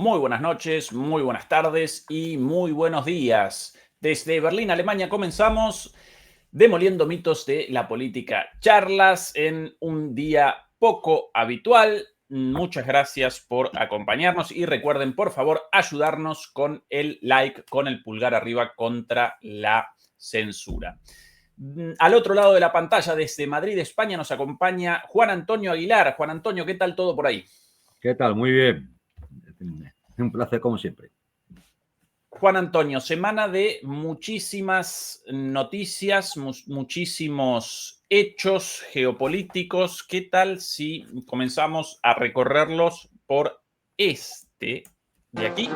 Muy buenas noches, muy buenas tardes y muy buenos días. Desde Berlín, Alemania, comenzamos demoliendo mitos de la política. Charlas en un día poco habitual. Muchas gracias por acompañarnos y recuerden, por favor, ayudarnos con el like, con el pulgar arriba contra la censura. Al otro lado de la pantalla, desde Madrid, España, nos acompaña Juan Antonio Aguilar. Juan Antonio, ¿qué tal todo por ahí? ¿Qué tal? Muy bien. Un placer como siempre. Juan Antonio, semana de muchísimas noticias, muchísimos hechos geopolíticos. ¿Qué tal si comenzamos a recorrerlos por este de aquí?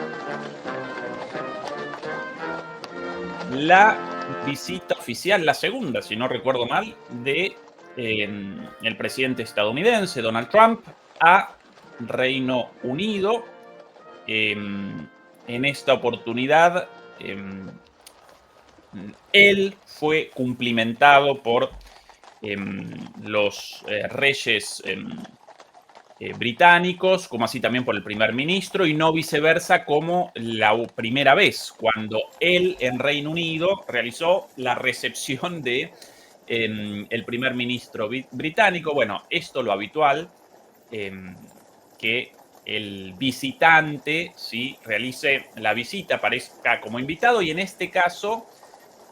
La visita oficial, la segunda, si no recuerdo mal, de el presidente estadounidense Donald Trump a Reino Unido. En esta oportunidad, él fue cumplimentado por los reyes británicos, como así también por el primer ministro, y no viceversa como la primera vez, cuando él en Reino Unido realizó la recepción de el primer ministro británico. Bueno, esto lo habitual, que el visitante sí realice la visita, aparezca como invitado, y en este caso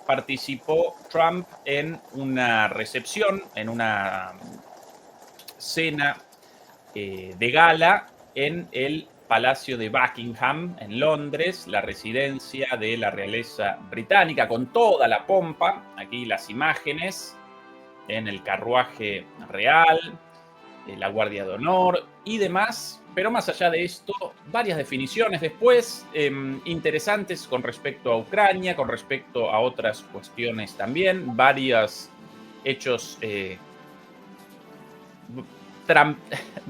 participó Trump en una recepción, en una cena de gala en el Palacio de Buckingham, en Londres, la residencia de la realeza británica, con toda la pompa. Aquí las imágenes en el carruaje real, la Guardia de Honor y demás. Pero más allá de esto, varias definiciones después interesantes con respecto a Ucrania, con respecto a otras cuestiones también, varios hechos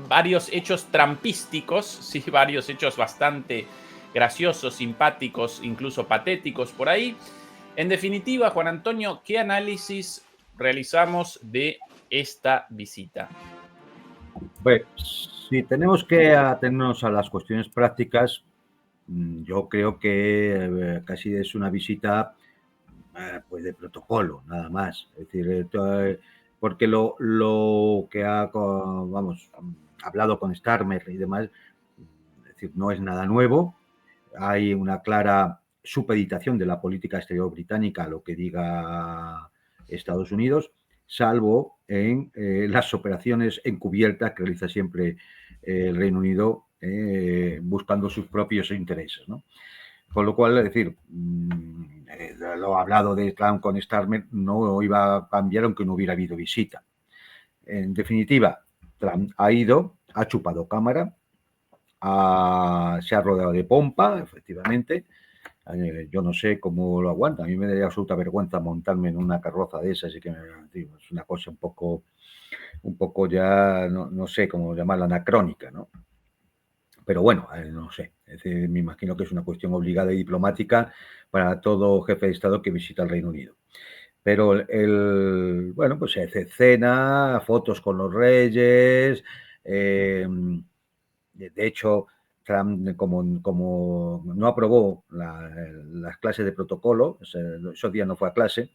varios hechos trampísticos, sí, varios hechos bastante graciosos, simpáticos, incluso patéticos por ahí. En definitiva, Juan Antonio, ¿qué análisis realizamos de esta visita? Bueno, si tenemos que atenernos a las cuestiones prácticas, yo creo que casi es una visita pues de protocolo, nada más. Es decir, porque lo que ha hablado con Starmer y demás, es decir, no es nada nuevo. Hay una clara supeditación de la política exterior británica a lo que diga Estados Unidos, salvo en las operaciones encubiertas que realiza siempre el Reino Unido buscando sus propios intereses, ¿no? Con lo cual, es decir, lo hablado de Trump con Starmer no iba a cambiar aunque no hubiera habido visita. En definitiva, Trump ha ido, ha chupado cámara, se ha rodeado de pompa, efectivamente. Yo no sé cómo lo aguanta. A mí me daría absoluta vergüenza montarme en una carroza de esas, y que digo, es una cosa un poco ya, no sé cómo llamarla, anacrónica, ¿no? Pero bueno, no sé. Es decir, me imagino que es una cuestión obligada y diplomática para todo jefe de Estado que visita el Reino Unido. Pero bueno, pues se hace cena, fotos con los reyes. De hecho, Trump, como no aprobó las clases de protocolo, esos días no fue a clase,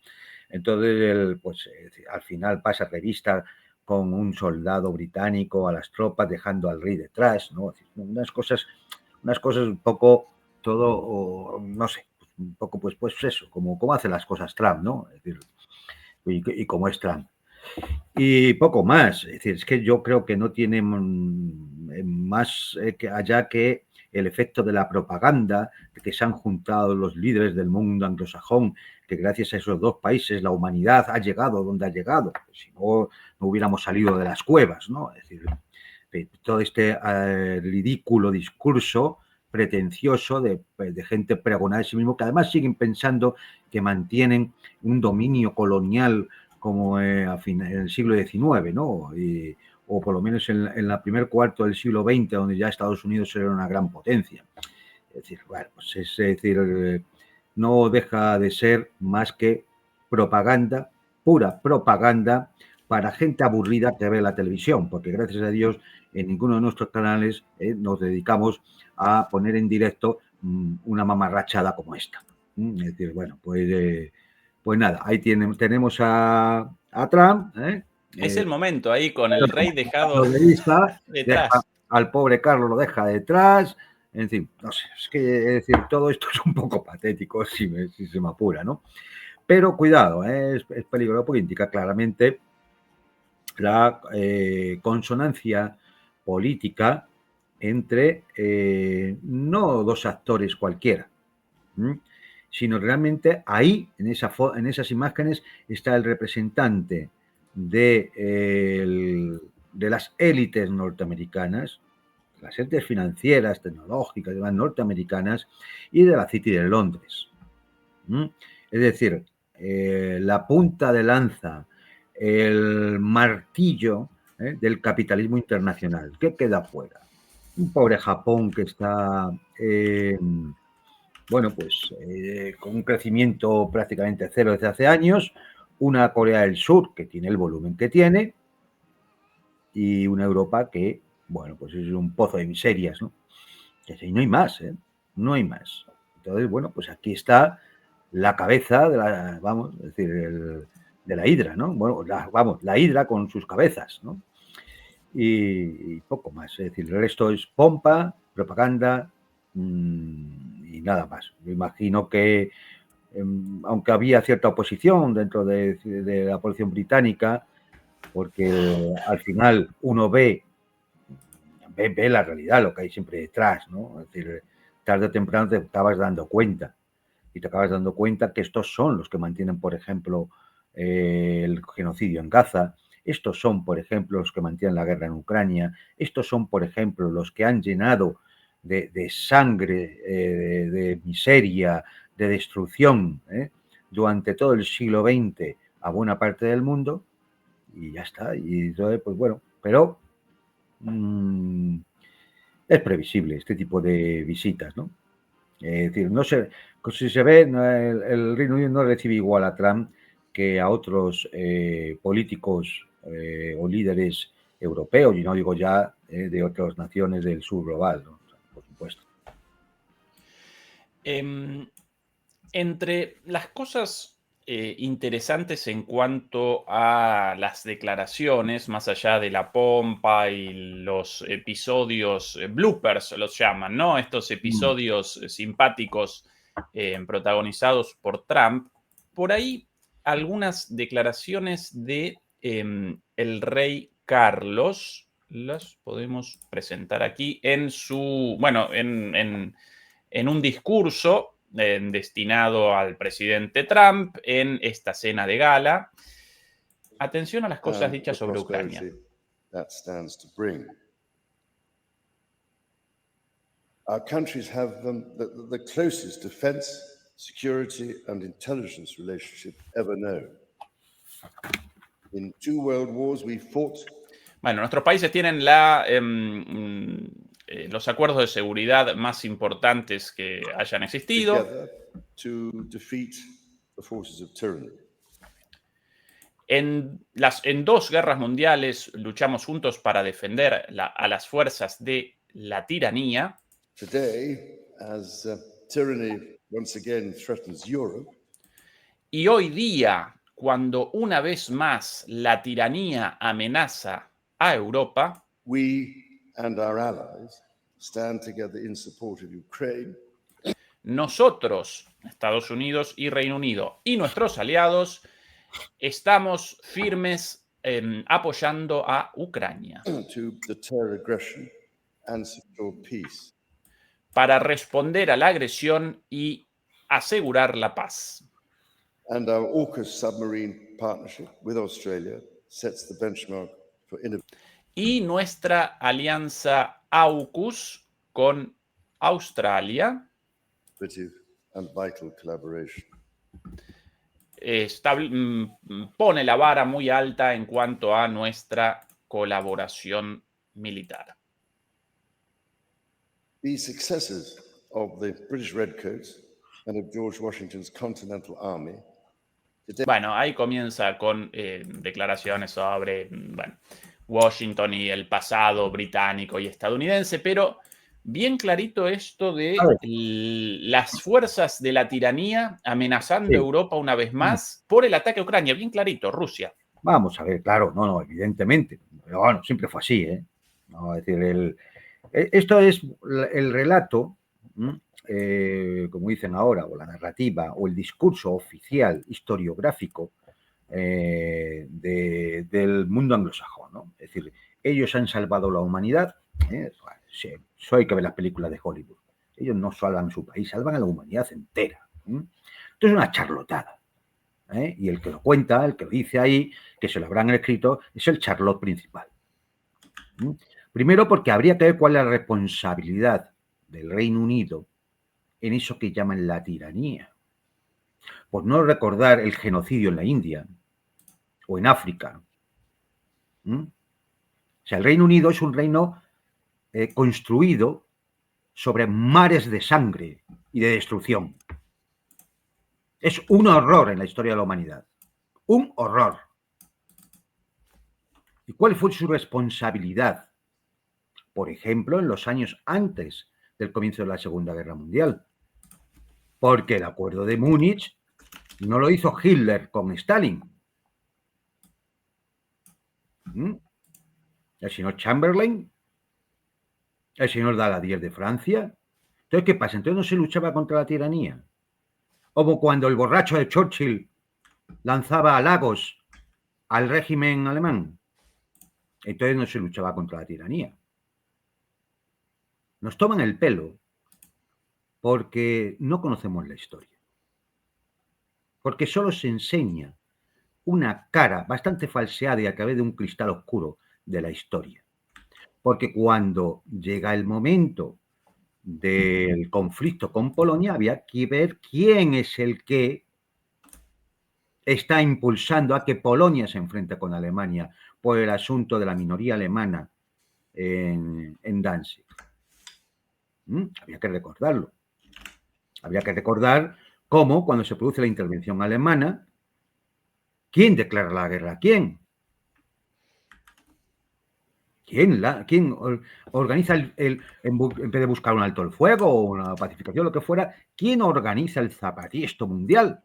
entonces él, pues al final pasa revista con un soldado británico a las tropas, dejando al rey detrás, ¿no? Unas cosas un poco todo, no sé, un poco pues eso, como hace las cosas Trump, ¿no? Es decir, y como es Trump. Y poco más, es decir, es que yo creo que no tiene más allá que el efecto de la propaganda, de que se han juntado los líderes del mundo anglosajón, que gracias a esos dos países la humanidad ha llegado donde ha llegado, si no, no hubiéramos salido de las cuevas, ¿no? Es decir, todo este ridículo discurso pretencioso de gente pregonada de sí mismo, que además siguen pensando que mantienen un dominio colonial como en el siglo XIX, ¿no? O por lo menos en la primer cuarto del siglo XX, donde ya Estados Unidos era una gran potencia. Es decir, bueno, pues es decir, no deja de ser más que propaganda, pura propaganda, para gente aburrida que ve la televisión, porque gracias a Dios en ninguno de nuestros canales nos dedicamos a poner en directo una mamarrachada como esta. Es decir, bueno, pues nada, ahí tenemos a Trump. Es el momento ahí con el rey dejado de vista, detrás. al pobre Carlos lo deja detrás. En fin, no sé, es que decir, todo esto es un poco patético si se me apura, ¿no? Pero cuidado, es peligro porque indica claramente la consonancia política entre no dos actores cualquiera, sino realmente ahí, en esas imágenes, está el representante de las élites norteamericanas, las élites financieras, tecnológicas, demás norteamericanas, y de la City de Londres. Es decir, la punta de lanza, el martillo del capitalismo internacional. ¿Qué queda fuera? Un pobre Japón que está, bueno, pues con un crecimiento prácticamente cero desde hace años, una Corea del Sur que tiene el volumen que tiene y una Europa que, bueno, pues es un pozo de miserias, ¿no? Y no hay más, no hay más. Entonces, bueno, pues aquí está la cabeza de la, vamos, es decir, de la hidra, ¿no? Bueno, la hidra con sus cabezas, ¿no? Y poco más. Es decir, el resto es pompa, propaganda y nada más. Me imagino que, aunque había cierta oposición dentro de la población británica, porque al final uno ve la realidad, lo que hay siempre detrás, ¿no? Es decir, tarde o temprano te acabas dando cuenta. Y te acabas dando cuenta que estos son los que mantienen, por ejemplo, el genocidio en Gaza. Estos son, por ejemplo, los que mantienen la guerra en Ucrania. Estos son, por ejemplo, los que han llenado de sangre, de miseria, de destrucción durante todo el siglo XX a buena parte del mundo. Y ya está. Y entonces, pues bueno, pero es previsible este tipo de visitas, ¿no? Es decir, no sé, si se ve, el Reino Unido no recibe igual a Trump que a otros políticos o líderes europeos, y no digo ya de otras naciones del sur global, ¿no? O sea, por supuesto. Entre las cosas interesantes en cuanto a las declaraciones, más allá de la pompa y los episodios, bloopers los llaman, ¿no? Estos episodios simpáticos protagonizados por Trump, por ahí algunas declaraciones de el rey Carlos, las podemos presentar aquí en su, bueno, en un discurso destinado al presidente Trump en esta cena de gala. Atención a las cosas dichas sobre Ucrania. Our countries have the closest defense, security, and intelligence relationship ever known. In 2 world wars we fought. Bueno, nuestros países tienen los acuerdos de seguridad más importantes que hayan existido. To defeat the forces of tyranny. En 2 guerras mundiales luchamos juntos para defender a las fuerzas de la tiranía. Today, as tyranny once again threatens Europe, y hoy día, cuando una vez más la tiranía amenaza a Europa, we and our allies stand together in support of Ukraine. Nosotros, Estados Unidos y Reino Unido, y nuestros aliados, estamos firmes apoyando a Ucrania to deter aggression and secure peace. Para responder a la agresión y asegurar la paz. And our AUKUS submarine partnership with Australia sets the benchmark for innovation. Y nuestra alianza AUKUS con Australia and vital collaboration. Pone la vara muy alta en cuanto a nuestra colaboración militar. The successes of the British Redcoats and of George Washington's Continental Army Bueno, ahí comienza con declaraciones sobre Washington y el pasado británico y estadounidense, pero bien clarito esto de las fuerzas de la tiranía amenazando a Europa una vez más por el ataque a Ucrania. Bien clarito, Rusia. Vamos a ver, claro, no, evidentemente. Pero bueno, siempre fue así, ¿eh? No, es decir, esto es el relato, como dicen ahora, o la narrativa, o el discurso oficial historiográfico del mundo anglosajón, ¿no? Es decir, ellos han salvado la humanidad. Sí, eso hay que ver las películas de Hollywood. Ellos no salvan su país, salvan a la humanidad entera. Esto es una charlotada. Y el que lo cuenta, el que lo dice ahí, que se lo habrán escrito, es el charlot principal. Primero porque habría que ver cuál es la responsabilidad del Reino Unido en eso que llaman la tiranía. Por no recordar el genocidio en la India o en África. O sea, el Reino Unido es un reino construido sobre mares de sangre y de destrucción. Es un horror en la historia de la humanidad. Un horror. ¿Y cuál fue su responsabilidad? Por ejemplo, en los años antes del comienzo de la Segunda Guerra Mundial. Porque el acuerdo de Múnich no lo hizo Hitler con Stalin. El señor Chamberlain, el señor Daladier de Francia. Entonces, ¿qué pasa? Entonces no se luchaba contra la tiranía. Como cuando el borracho de Churchill lanzaba halagos al régimen alemán. Entonces no se luchaba contra la tiranía. Nos toman el pelo porque no conocemos la historia. Porque solo se enseña una cara bastante falseada y a través de un cristal oscuro de la historia. Porque cuando llega el momento del conflicto con Polonia, había que ver quién es el que está impulsando a que Polonia se enfrente con Alemania por el asunto de la minoría alemana en Danzig. Había que recordarlo. Habría que recordar cómo, cuando se produce la intervención alemana, ¿quién declara la guerra? ¿Quién organiza en vez de buscar un alto el fuego o una pacificación, lo que fuera, quién organiza el zapatiesto mundial?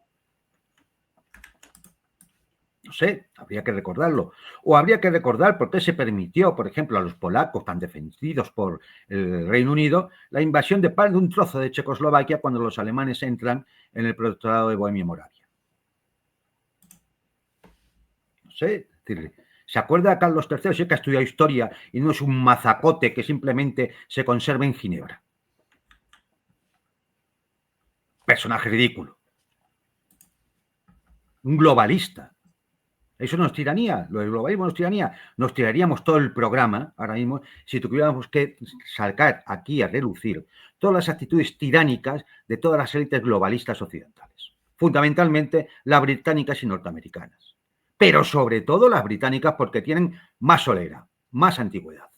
No sé, habría que recordarlo. O habría que recordar por qué se permitió, por ejemplo, a los polacos tan defendidos por el Reino Unido, la invasión de un trozo de Checoslovaquia cuando los alemanes entran en el protectorado de Bohemia y Moravia. No sé, decirle. ¿Se acuerda de Carlos III? Sí que ha estudiado historia y no es un mazacote que simplemente se conserva en Ginebra. Personaje ridículo. Un globalista. Eso no es tiranía. Lo del globalismo no es tiranía. Nos tiraríamos todo el programa ahora mismo si tuviéramos que sacar aquí a relucir todas las actitudes tiránicas de todas las élites globalistas occidentales. Fundamentalmente las británicas y norteamericanas. Pero sobre todo las británicas porque tienen más solera, más antigüedad.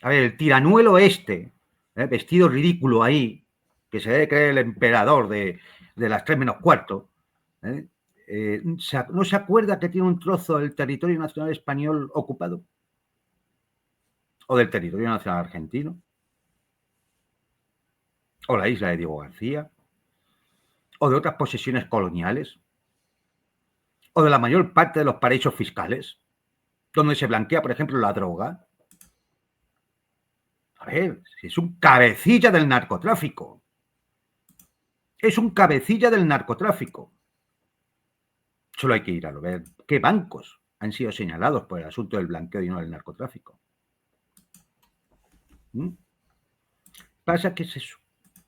A ver, el tiranuelo vestido ridículo ahí, que se debe creer el emperador de las 3 menos cuarto, ¿no se acuerda que tiene un trozo del territorio nacional español ocupado? ¿O del territorio nacional argentino? ¿O la isla de Diego García? ¿O de otras posesiones coloniales? ¿O de la mayor parte de los paraísos fiscales? Donde se blanquea, por ejemplo, la droga. A ver, es un cabecilla del narcotráfico. Es un cabecilla del narcotráfico. Solo hay que ir a ver qué bancos han sido señalados por el asunto del blanqueo y no del narcotráfico. Pasa que es eso,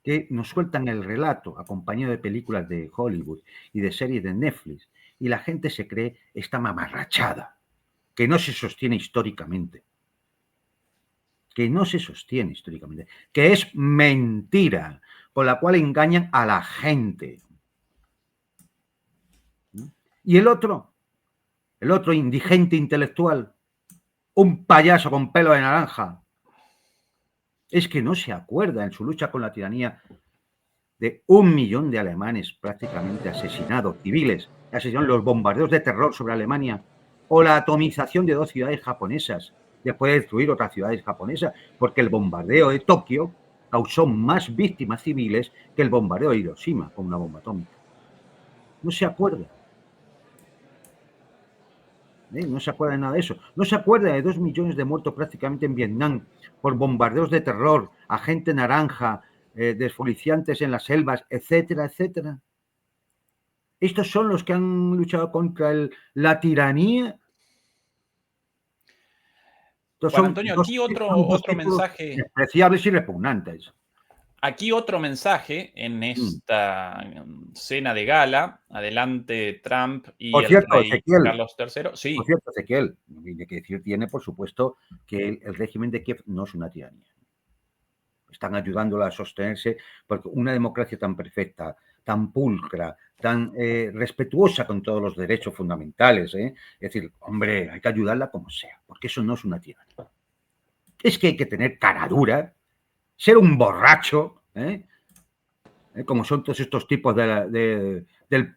que nos sueltan el relato acompañado de películas de Hollywood y de series de Netflix y la gente se cree esta mamarrachada, que no se sostiene históricamente. Que no se sostiene históricamente, que es mentira, con la cual engañan a la gente. Y el otro indigente intelectual, un payaso con pelo de naranja, es que no se acuerda en su lucha con la tiranía de 1 millón de alemanes prácticamente asesinados, civiles, asesinados, los bombardeos de terror sobre Alemania o la atomización de 2 ciudades japonesas después de destruir otras ciudades japonesas, porque el bombardeo de Tokio causó más víctimas civiles que el bombardeo de Hiroshima con una bomba atómica. No se acuerda. No se acuerda de nada de eso. No se acuerda de 2 millones de muertos prácticamente en Vietnam por bombardeos de terror, agente naranja, desfoliciantes en las selvas, etcétera, etcétera. Estos son los que han luchado contra la tiranía. Estos Juan son Antonio, dos, aquí son dos otro tipos mensaje. despreciables y repugnantes. Aquí otro mensaje en esta cena de gala. Adelante Trump y Por el cierto, rey Ezequiel, Carlos III. Sí. Por cierto, Ezequiel, hay que decir, tiene, por supuesto, que el régimen de Kiev no es una tiranía. Están ayudándola a sostenerse, porque una democracia tan perfecta, tan pulcra, tan respetuosa con todos los derechos fundamentales, es decir, hombre, hay que ayudarla como sea, porque eso no es una tiranía. Es que hay que tener cara dura, ser un borracho, como son todos estos tipos de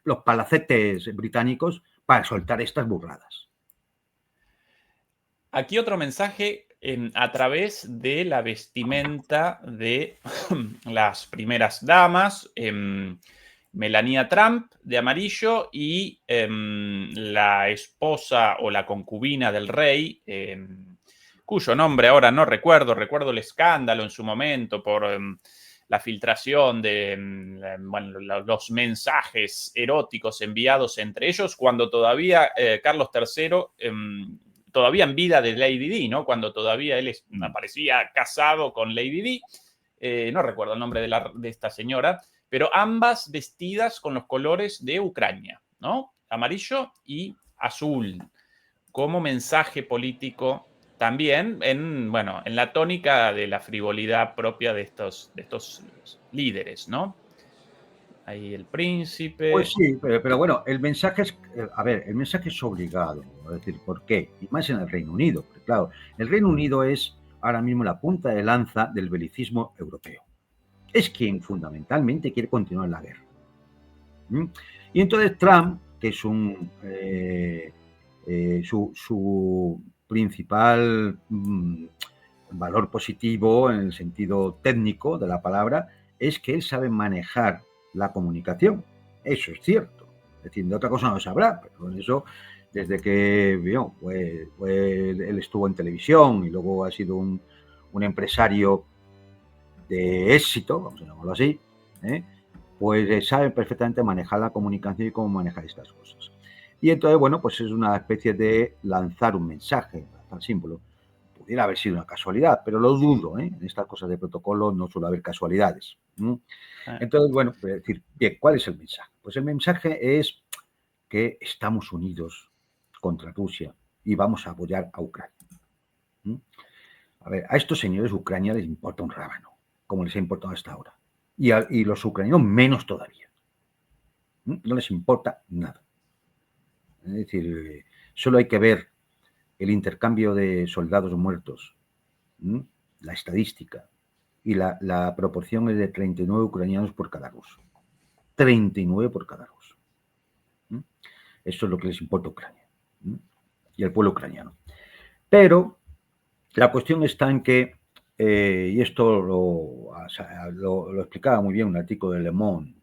los palacetes británicos, para soltar estas burradas. Aquí otro mensaje a través de la vestimenta de las primeras damas, Melania Trump de amarillo y la esposa o la concubina del rey, cuyo nombre ahora no recuerdo el escándalo en su momento por la filtración de bueno, los mensajes eróticos enviados entre ellos cuando todavía Carlos III, todavía en vida de Lady Di, ¿no? Cuando todavía él aparecía casado con Lady Di, no recuerdo el nombre de esta señora, pero ambas vestidas con los colores de Ucrania, ¿no? Amarillo y azul, como mensaje político también en la tónica de la frivolidad propia de estos líderes, ¿no? Ahí el príncipe. Pues sí, pero bueno, el mensaje es, el mensaje es obligado, es decir, ¿por qué? Y más en el Reino Unido, porque claro, el Reino Unido es ahora mismo la punta de lanza del belicismo europeo. Es quien fundamentalmente quiere continuar la guerra. Y entonces Trump, que es su principal valor positivo en el sentido técnico de la palabra, es que él sabe manejar la comunicación. Eso es cierto. Es decir, de otra cosa no sabrá, pero eso, desde que él estuvo en televisión y luego ha sido un empresario de éxito, vamos a llamarlo así, pues sabe perfectamente manejar la comunicación y cómo manejar estas cosas. Y entonces, bueno, pues es una especie de lanzar un mensaje, lanzar símbolo. Pudiera haber sido una casualidad, pero lo dudo, En estas cosas de protocolo no suele haber casualidades. Entonces, bueno, pues decir, bien, ¿cuál es el mensaje? Pues el mensaje es que estamos unidos contra Rusia y vamos a apoyar a Ucrania. A ver, a estos señores Ucrania les importa un rábano, como les ha importado hasta ahora. Y los ucranianos menos todavía. No les importa nada. Es decir, solo hay que ver el intercambio de soldados muertos, la estadística, y la proporción es de 39 ucranianos por cada ruso. 39 por cada ruso. Eso es lo que les importa a Ucrania y al pueblo ucraniano. Pero la cuestión está en que, y esto lo explicaba muy bien un artículo de Le Monde,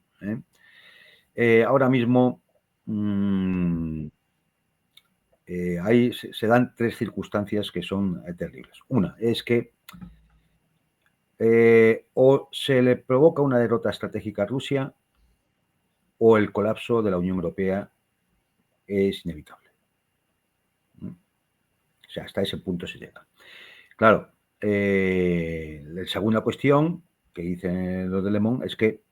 ahora mismo se dan 3 circunstancias que son terribles. Una es que o se le provoca una derrota estratégica a Rusia o el colapso de la Unión Europea es inevitable. O sea, hasta ese punto se llega. Claro, la segunda cuestión que dicen los de Le Monde es que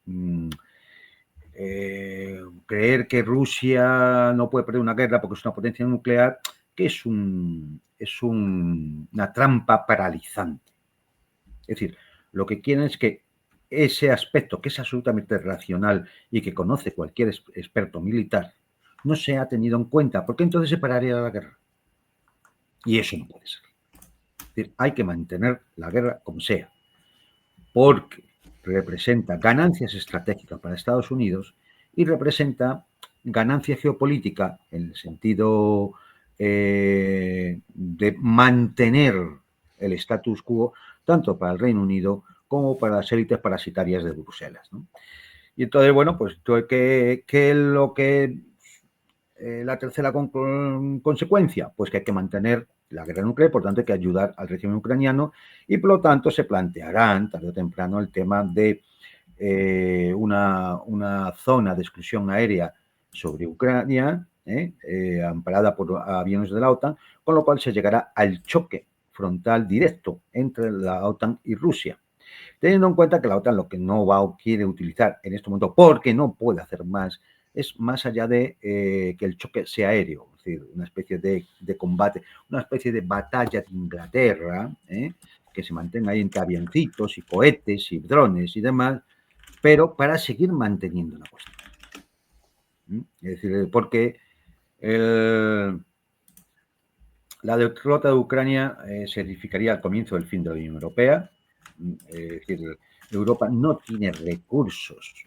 creer que Rusia no puede perder una guerra porque es una potencia nuclear, que es una trampa paralizante. Es decir, lo que quieren es que ese aspecto, que es absolutamente racional y que conoce cualquier experto militar, no sea tenido en cuenta, porque entonces se pararía la guerra. Y eso no puede ser. Es decir, hay que mantener la guerra como sea, porque representa ganancias estratégicas para Estados Unidos y representa ganancia geopolítica en el sentido de mantener el status quo tanto para el Reino Unido como para las élites parasitarias de Bruselas, ¿no? Y entonces, bueno, pues ¿qué es lo que la tercera consecuencia? Pues que hay que mantener la guerra nuclear, por tanto hay que ayudar al régimen ucraniano y por lo tanto se plantearán tarde o temprano el tema de una zona de exclusión aérea sobre Ucrania, amparada por aviones de la OTAN, con lo cual se llegará al choque frontal directo entre la OTAN y Rusia. Teniendo en cuenta que la OTAN lo que no va o quiere utilizar en este momento, porque no puede hacer más, es más allá de que el choque sea aéreo, es decir, una especie de combate, una especie de batalla de Inglaterra, que se mantenga ahí entre avioncitos y cohetes y drones y demás, pero para seguir manteniendo la cuestión. Es decir, porque la derrota de Ucrania significaría el comienzo del fin de la Unión Europea. Es decir, Europa no tiene recursos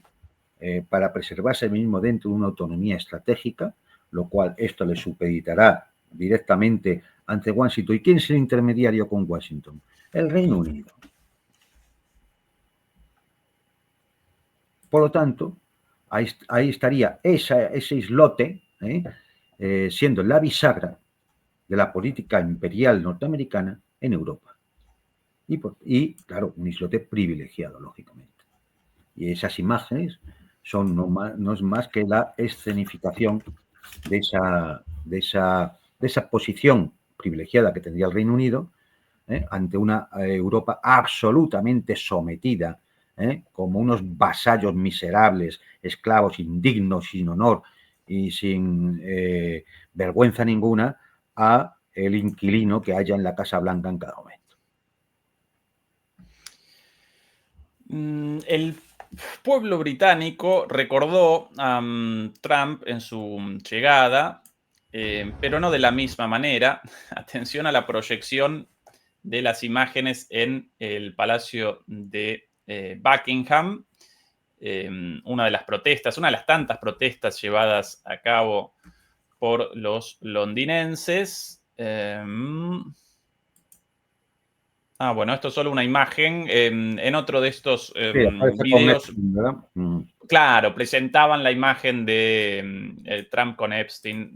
para preservarse a sí mismo dentro de una autonomía estratégica, lo cual esto le supeditará directamente ante Washington. ¿Y quién es el intermediario con Washington? El Reino Unido. Por lo tanto, ahí estaría ese islote siendo la bisagra de la política imperial norteamericana en Europa. Y claro, un islote privilegiado, lógicamente. Y esas imágenes son no es más que la escenificación de esa posición privilegiada que tendría el Reino Unido ante una Europa absolutamente sometida, como unos vasallos miserables, esclavos indignos, sin honor y sin vergüenza ninguna, a el inquilino que haya en la Casa Blanca en cada momento. El pueblo británico recordó a Trump en su llegada, pero no de la misma manera. Atención a la proyección de las imágenes en el Palacio de Buckingham. Una de las tantas protestas llevadas a cabo por los londinenses. Bueno, esto es solo una imagen. En otro de estos videos, claro, presentaban la imagen de Trump con Epstein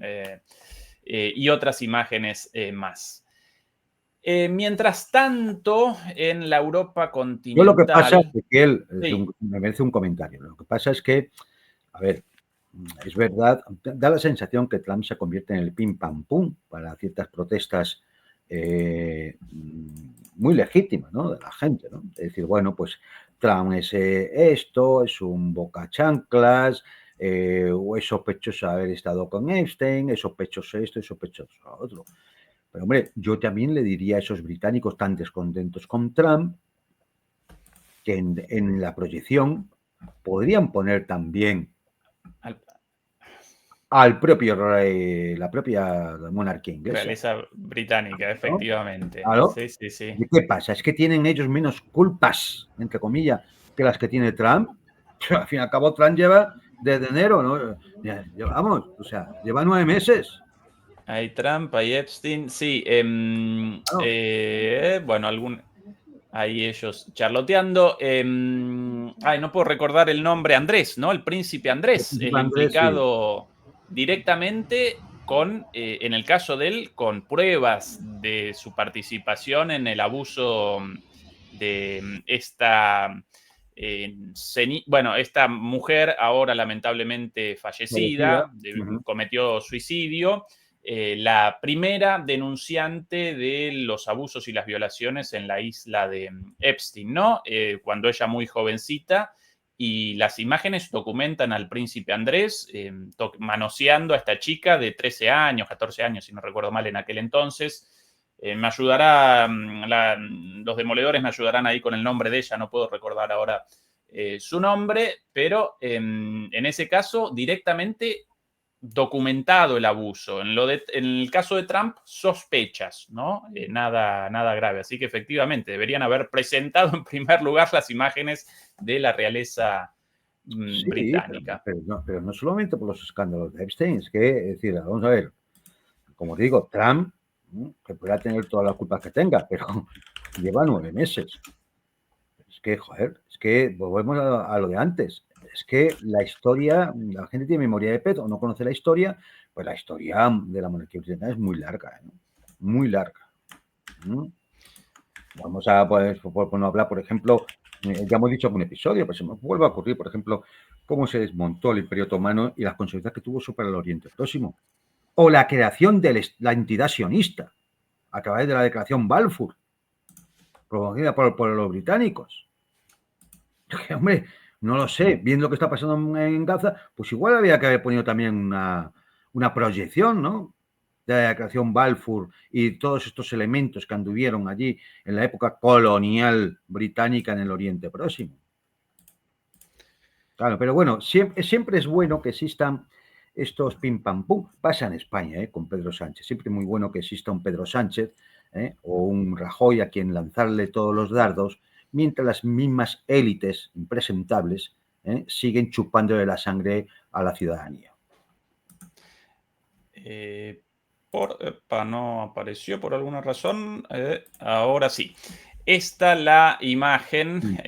y otras imágenes más. Mientras tanto, en la Europa continental... Yo lo que pasa es que él, sí, me merece un comentario. Lo que pasa es que, a ver, es verdad, da la sensación que Trump se convierte en el pim pam pum para ciertas protestas muy legítimas, ¿no? De la gente, ¿no? Es decir, bueno, pues Trump es esto, es un bocachanclas, o es sospechoso de haber estado con Epstein, es sospechoso esto, es sospechoso lo otro. Pero, hombre, yo también le diría a esos británicos tan descontentos con Trump que en la proyección podrían poner también al propio rey, la propia monarquía inglesa. Realeza británica, efectivamente. ¿No? Claro. Sí, sí, sí. ¿Y qué pasa? ¿Es que tienen ellos menos culpas, entre comillas, que las que tiene Trump? Al fin y al cabo, Trump lleva desde enero, ¿no? Vamos, o sea, lleva 9 meses. Hay Trump, hay Epstein, sí. Bueno, ahí ellos charloteando. No puedo recordar el nombre. Andrés, ¿no? El príncipe Andrés, el implicado directamente con, en el caso de él, con pruebas de su participación en el abuso de esta... esta mujer ahora lamentablemente fallecida, cometió suicidio. La primera denunciante de los abusos y las violaciones en la isla de Epstein, ¿no? Cuando ella muy jovencita, y las imágenes documentan al príncipe Andrés manoseando a esta chica de 13 años, 14 años, si no recuerdo mal en aquel entonces. Me ayudará, los demoledores me ayudarán ahí con el nombre de ella, no puedo recordar ahora su nombre, pero en ese caso directamente documentado el abuso. En el caso de Trump, sospechas, ¿no? Nada grave. Así que efectivamente deberían haber presentado en primer lugar las imágenes de la realeza Sí, británica. pero no solamente por los escándalos de Epstein, es que, es decir, vamos a ver, como digo, Trump, que pueda tener toda la culpa que tenga, pero lleva 9 meses. Es que, joder, es que volvemos a lo de antes. Es que la historia, la gente tiene memoria de pez o no conoce la historia, pues la historia de la monarquía británica es muy larga, ¿no? Muy larga. Vamos a, pues, por no hablar, por ejemplo, ya hemos dicho algún episodio, pues se me vuelve a ocurrir, por ejemplo, cómo se desmontó el Imperio Otomano y las consecuencias que tuvo sobre el Oriente Próximo. O la creación de la entidad sionista a través de la declaración Balfour, promovida por los británicos. Que, hombre, no lo sé, viendo lo que está pasando en Gaza, pues igual había que haber ponido también una proyección, ¿no? De la declaración Balfour y todos estos elementos que anduvieron allí en la época colonial británica en el Oriente Próximo. Claro, pero bueno, siempre es bueno que existan estos pim pam pum. Pasa en España, con Pedro Sánchez. Siempre muy bueno que exista un Pedro Sánchez o un Rajoy a quien lanzarle todos los dardos, mientras las mismas élites impresentables siguen chupándole la sangre a la ciudadanía. No apareció por alguna razón. Ahora sí. Esta la imagen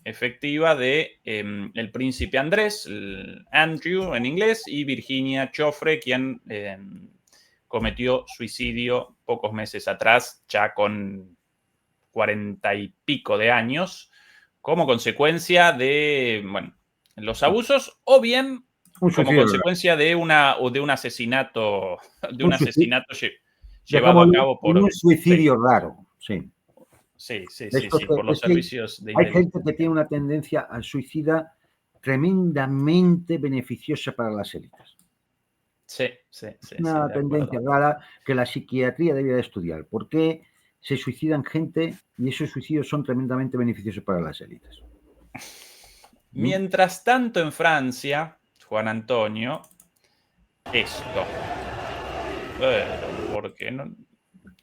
efectiva de el príncipe Andrés, Andrew en inglés, y Virginia Giuffre, quien cometió suicidio pocos meses atrás, ya con 40 y pico de años, como consecuencia de, los abusos o bien como consecuencia de un asesinato, llevado a cabo por un suicidio raro, sí. Sí, por los servicios de inteligencia. Hay gente que tiene una tendencia al suicida tremendamente beneficiosa para las élites. Sí. Una tendencia rara que la psiquiatría debería estudiar. ¿Por qué se suicidan gente y esos suicidios son tremendamente beneficiosos para las élites? Mientras tanto, en Francia, Juan Antonio, esto. ¿Por qué no?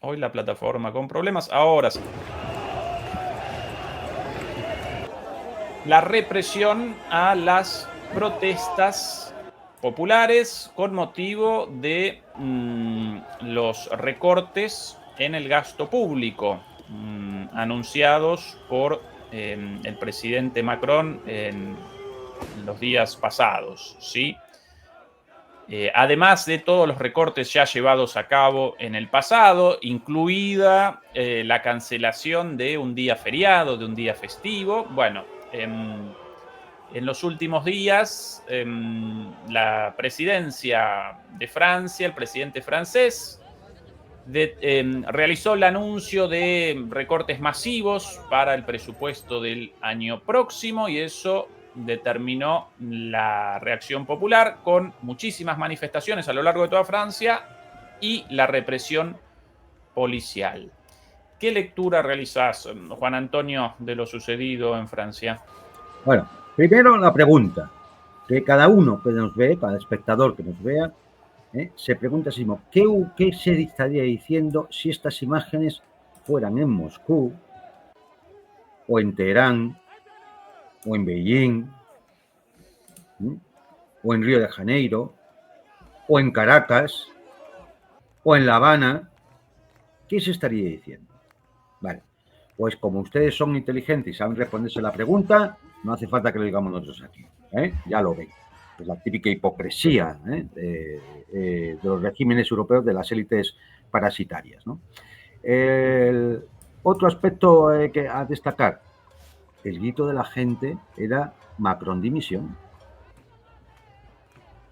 Hoy la plataforma con problemas. Ahora sí. La represión a las protestas populares con motivo de los recortes en el gasto público anunciados por el presidente Macron en los días pasados, ¿sí? Además de todos los recortes ya llevados a cabo en el pasado, incluida la cancelación de un día feriado, de un día festivo. Bueno, en los últimos días, la presidencia de Francia, el presidente francés, realizó el anuncio de recortes masivos para el presupuesto del año próximo y eso determinó la reacción popular con muchísimas manifestaciones a lo largo de toda Francia y la represión policial. ¿Qué lectura realizás, Juan Antonio, de lo sucedido en Francia? Bueno, primero la pregunta, que cada uno que nos ve, cada espectador que nos vea, se pregunta a sí mismo, ¿qué se estaría diciendo si estas imágenes fueran en Moscú, o en Teherán, o en Beijing, o en Río de Janeiro, o en Caracas, o en La Habana? ¿Qué se estaría diciendo? Vale, pues como ustedes son inteligentes y saben responderse la pregunta, no hace falta que lo digamos nosotros aquí, ya lo ven. Es la típica hipocresía de los regímenes europeos, de las élites parasitarias, ¿no? Otro aspecto que a destacar, el grito de la gente era Macron dimisión.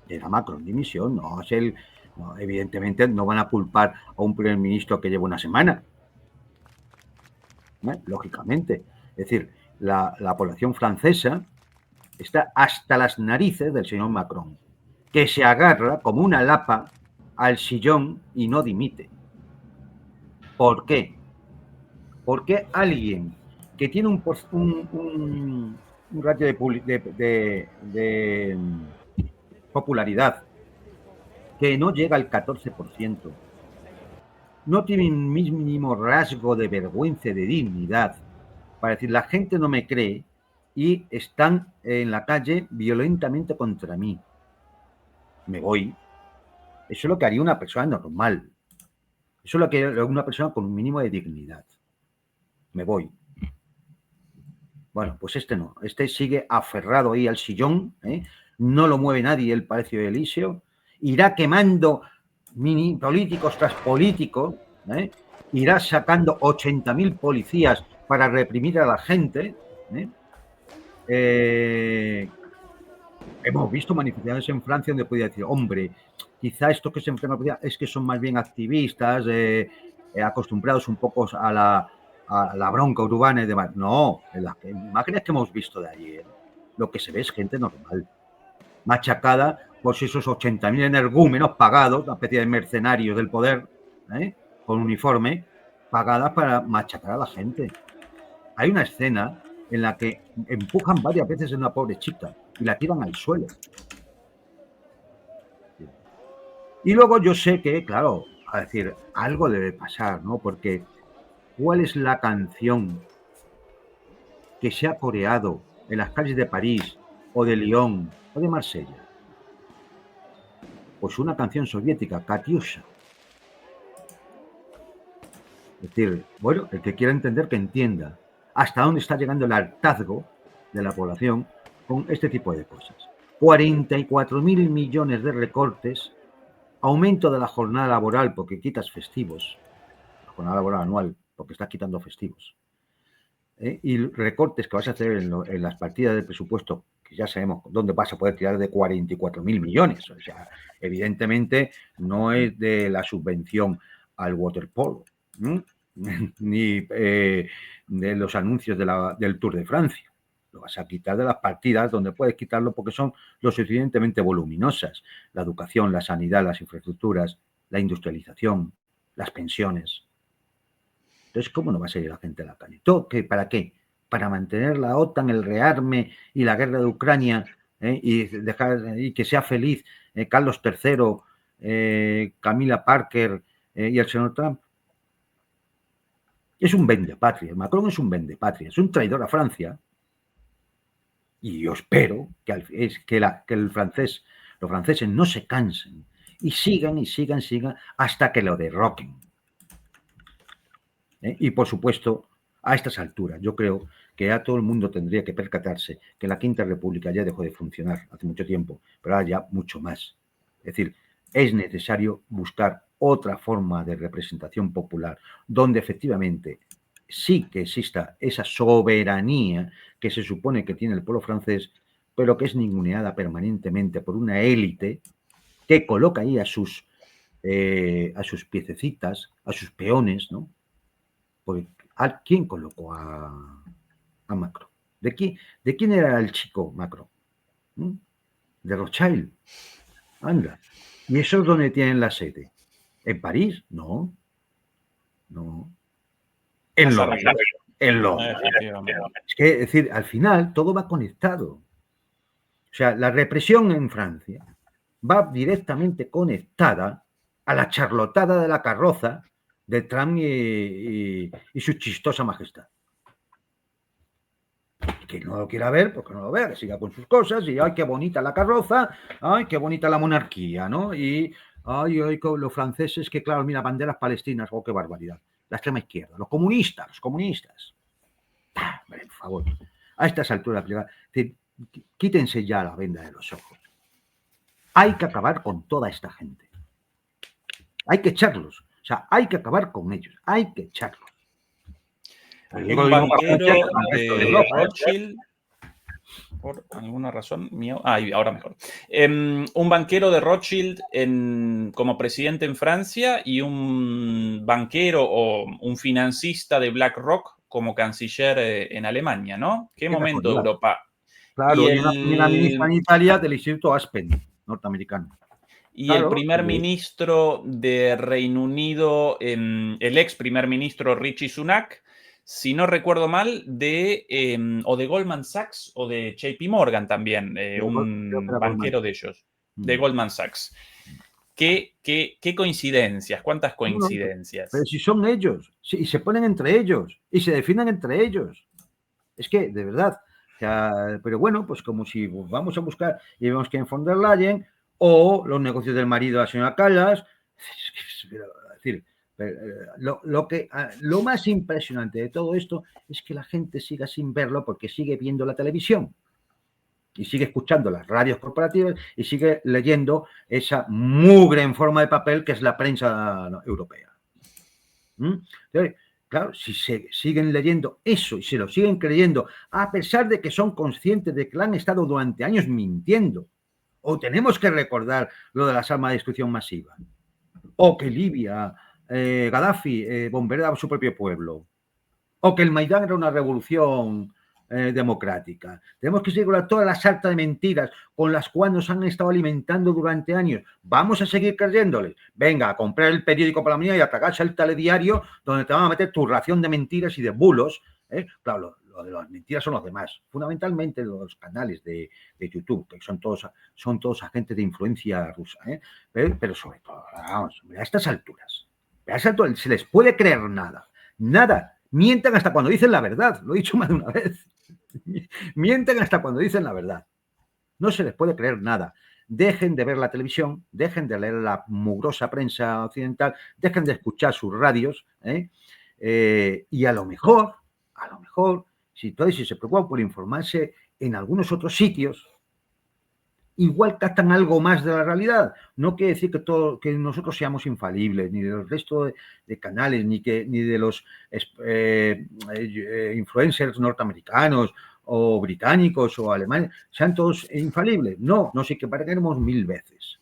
Era Macron dimisión, no es no, evidentemente no van a culpar a un primer ministro que lleva una semana. Lógicamente. Es decir, la población francesa está hasta las narices del señor Macron, que se agarra como una lapa al sillón y no dimite. ¿Por qué? Porque alguien que tiene un ratio de popularidad que no llega al 14%. No tiene un mínimo rasgo de vergüenza y de dignidad para decir, la gente no me cree y están en la calle violentamente contra mí. Me voy. Eso es lo que haría una persona normal. Eso es lo que haría una persona con un mínimo de dignidad. Me voy. Bueno, pues este no. Este sigue aferrado ahí al sillón, ¿eh? No lo mueve nadie el Palacio de Elíseo. Irá quemando mini políticos tras políticos, ¿eh? Irá sacando 80.000 policías para reprimir a la gente, ¿eh? Hemos visto manifestaciones en Francia donde podía decir, hombre, quizá estos que se enfrentan es que son más bien activistas, acostumbrados un poco a la bronca urbana y demás. No, en las imágenes que hemos visto de ayer, lo que se ve es gente normal, machacada por esos 80.000 energúmenos pagados, una especie de mercenarios del poder, con uniforme, pagadas para machacar a la gente. Hay una escena en la que empujan varias veces a una pobre chica y la tiran al suelo. Y luego yo sé que, claro, a decir, algo debe pasar, ¿no? Porque ¿cuál es la canción que se ha coreado en las calles de París o de Lyon o de Marsella? Pues una canción soviética, Katyusha. Es decir, bueno, el que quiera entender, que entienda hasta dónde está llegando el hartazgo de la población con este tipo de cosas. 44.000 millones de recortes, aumento de la jornada laboral porque quitas festivos, la jornada laboral anual porque estás quitando festivos, y recortes que vas a hacer en las partidas del presupuesto, que ya sabemos dónde vas a poder tirar de 44.000 millones. O sea, evidentemente no es de la subvención al waterpolo, ni de los anuncios del Tour de Francia. Lo vas a quitar de las partidas donde puedes quitarlo porque son lo suficientemente voluminosas. La educación, la sanidad, las infraestructuras, la industrialización, las pensiones. Entonces, ¿cómo no va a salir la gente a la calle? ¿Para qué? Para mantener la OTAN, el rearme y la guerra de Ucrania, y que sea feliz Carlos III, Camila Parker y el señor Trump. Es un vendepatria. Macron es un vendepatria, es un traidor a Francia. Y yo espero que los franceses no se cansen y sigan hasta que lo derroquen. Y por supuesto, a estas alturas, yo creo que ya todo el mundo tendría que percatarse que la Quinta República ya dejó de funcionar hace mucho tiempo, pero ahora ya mucho más. Es decir, es necesario buscar otra forma de representación popular donde efectivamente sí que exista esa soberanía que se supone que tiene el pueblo francés, pero que es ninguneada permanentemente por una élite que coloca ahí a sus piececitas, a sus peones, ¿no? Porque, ¿quién colocó a Macron? ¿De quién era el chico Macron? De Rothschild. Anda. ¿Y eso es donde tienen la sede? ¿En París? No. En Londres. Es que, es decir, al final todo va conectado. O sea, la represión en Francia va directamente conectada a la charlotada de la carroza de Trump y su chistosa majestad. Que no lo quiera ver, porque no lo vea, que siga con sus cosas, y ¡ay, qué bonita la carroza! ¡Ay, qué bonita la monarquía! ¿No? Y ¡ay, los franceses, que claro, mira, banderas palestinas! ¡Oh, qué barbaridad! La extrema izquierda, los comunistas. Por favor, a estas alturas, quítense ya la venda de los ojos. Hay que acabar con toda esta gente. Hay que echarlos. O sea, hay que acabar con ellos. Hay que echarlos. Un banquero de Rothschild, por alguna razón mío. Ahora mejor. Un banquero de Rothschild como presidente en Francia y un banquero o un financista de BlackRock como canciller en Alemania, ¿no? ¿Qué momento de Europa? Claro, y una primera ministra en Italia del Instituto Aspen, norteamericano. Y el primer ministro de Reino Unido, el ex primer ministro Rishi Sunak, si no recuerdo mal, o de Goldman Sachs o de JP Morgan también, un banquero de ellos, de Goldman Sachs. qué coincidencias, cuántas No, coincidencias. pero si son ellos, y se ponen entre ellos, y se defienden entre ellos. Es que, de verdad, o sea, pero bueno, pues como si vamos a buscar y vemos que en von der Leyen o los negocios del marido de la señora Callas, es decir, lo más impresionante de todo esto es que la gente siga sin verlo porque sigue viendo la televisión y sigue escuchando las radios corporativas y sigue leyendo esa mugre en forma de papel que es la prensa europea. Entonces, claro, si se siguen leyendo eso y se lo siguen creyendo, a pesar de que son conscientes de que han estado durante años mintiendo, o tenemos que recordar lo de las armas de destrucción masiva, o que Libia, Gaddafi bombardeaba su propio pueblo, o que el Maidán era una revolución democrática. Tenemos que seguir con toda la sarta de mentiras con las cuales nos han estado alimentando durante años. Vamos a seguir creyéndoles. Venga, a comprar el periódico por la mañana y a tragarse el telediario donde te van a meter tu ración de mentiras y de bulos. Claro, lo de las mentiras son los demás. Fundamentalmente los canales de YouTube, que son todos agentes de influencia rusa. Pero sobre todo, vamos, a estas alturas, se les puede creer nada. Nada. Mienten hasta cuando dicen la verdad. Lo he dicho más de una vez. Mienten hasta cuando dicen la verdad. No se les puede creer nada. Dejen de ver la televisión, dejen de leer la mugrosa prensa occidental, dejen de escuchar sus radios, y a lo mejor, si se preocupan por informarse en algunos otros sitios, igual captan algo más de la realidad. No quiere decir que nosotros seamos infalibles, ni del resto de canales, ni de los influencers norteamericanos o británicos o alemanes, sean todos infalibles. No sé que pareceremos 1000 veces.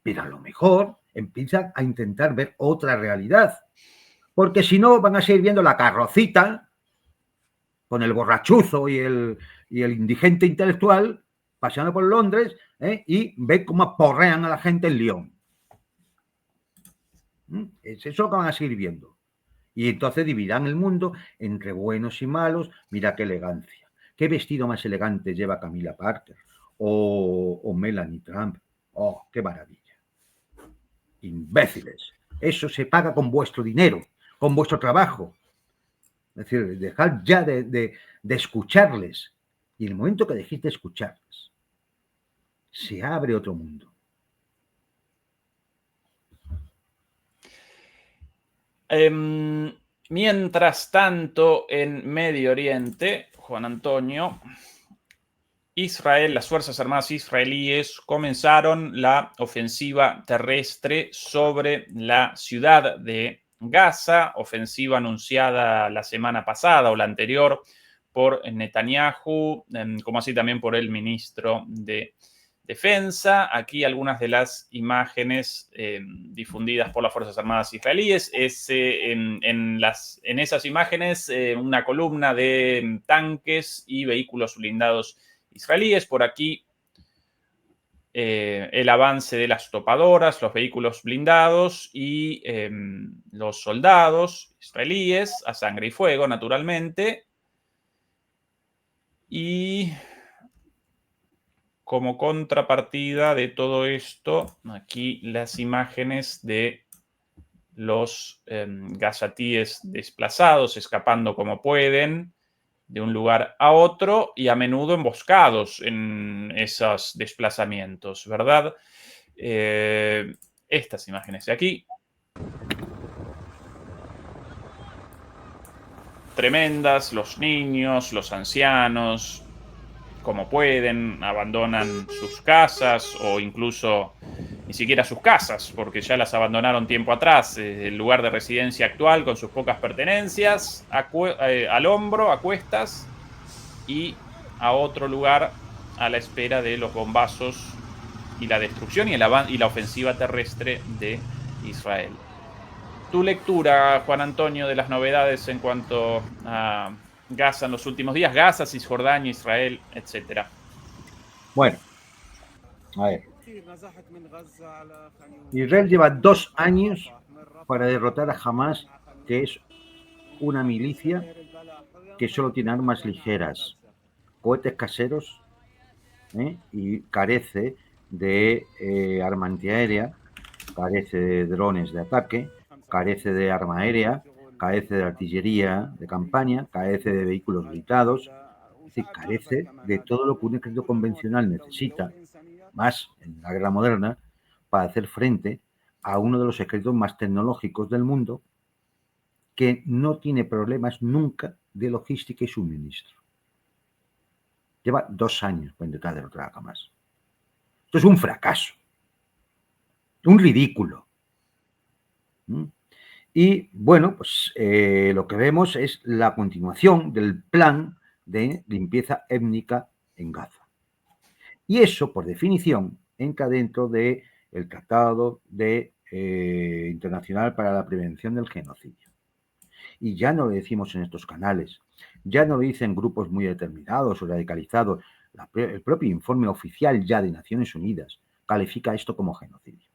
Pero a lo mejor empiezan a intentar ver otra realidad. Porque si no, van a seguir viendo la carrocita con el borrachuzo y el indigente intelectual paseando por Londres, y ve cómo aporrean a la gente en Lyon. Es eso que van a seguir viendo. Y entonces dividirán el mundo entre buenos y malos. Mira qué elegancia. ¿Qué vestido más elegante lleva Camila Parker? O Melanie Trump. ¡Oh, qué maravilla! Imbéciles. Eso se paga con vuestro dinero, con vuestro trabajo. Es decir, dejad ya de escucharles. Y en el momento que dejéis de escucharles, se abre otro mundo. Mientras tanto, en Medio Oriente, Juan Antonio, Israel, las Fuerzas Armadas israelíes comenzaron la ofensiva terrestre sobre la ciudad de Gaza, ofensiva anunciada la semana pasada o la anterior por Netanyahu, como así también por el ministro de Defensa. Aquí algunas de las imágenes difundidas por las Fuerzas Armadas israelíes. En esas imágenes, una columna de tanques y vehículos blindados israelíes. Por aquí el avance de las topadoras, los vehículos blindados y los soldados israelíes a sangre y fuego, naturalmente. Y como contrapartida de todo esto, aquí las imágenes de los gazatíes desplazados, escapando como pueden de un lugar a otro y a menudo emboscados en esos desplazamientos, ¿verdad? Estas imágenes de aquí. Tremendas, los niños, los ancianos, como pueden, abandonan sus casas o incluso ni siquiera sus casas, porque ya las abandonaron tiempo atrás, el lugar de residencia actual con sus pocas pertenencias, al hombro, a cuestas, y a otro lugar a la espera de los bombazos y la destrucción y la ofensiva terrestre de Israel. Tu lectura, Juan Antonio, de las novedades en cuanto a Gaza en los últimos días, Gaza, Cisjordania, Israel, etcétera. Bueno, a ver. Israel lleva 2 años para derrotar a Hamas, que es una milicia que solo tiene armas ligeras, cohetes caseros, y carece de arma antiaérea, carece de drones de ataque, carece de arma aérea, carece de artillería de campaña, carece de vehículos blindados, es decir, carece de todo lo que un ejército convencional necesita, más en la guerra moderna, para hacer frente a uno de los ejércitos más tecnológicos del mundo, que no tiene problemas nunca de logística y suministro. Lleva 2 años para intentar derrotar a Hamas. Esto es un fracaso, un ridículo. Y bueno, pues lo que vemos es la continuación del plan de limpieza étnica en Gaza. Y eso, por definición, entra dentro del Tratado Internacional para la Prevención del Genocidio. Y ya no lo decimos en estos canales, ya no lo dicen grupos muy determinados o radicalizados. El propio informe oficial ya de Naciones Unidas califica esto como genocidio.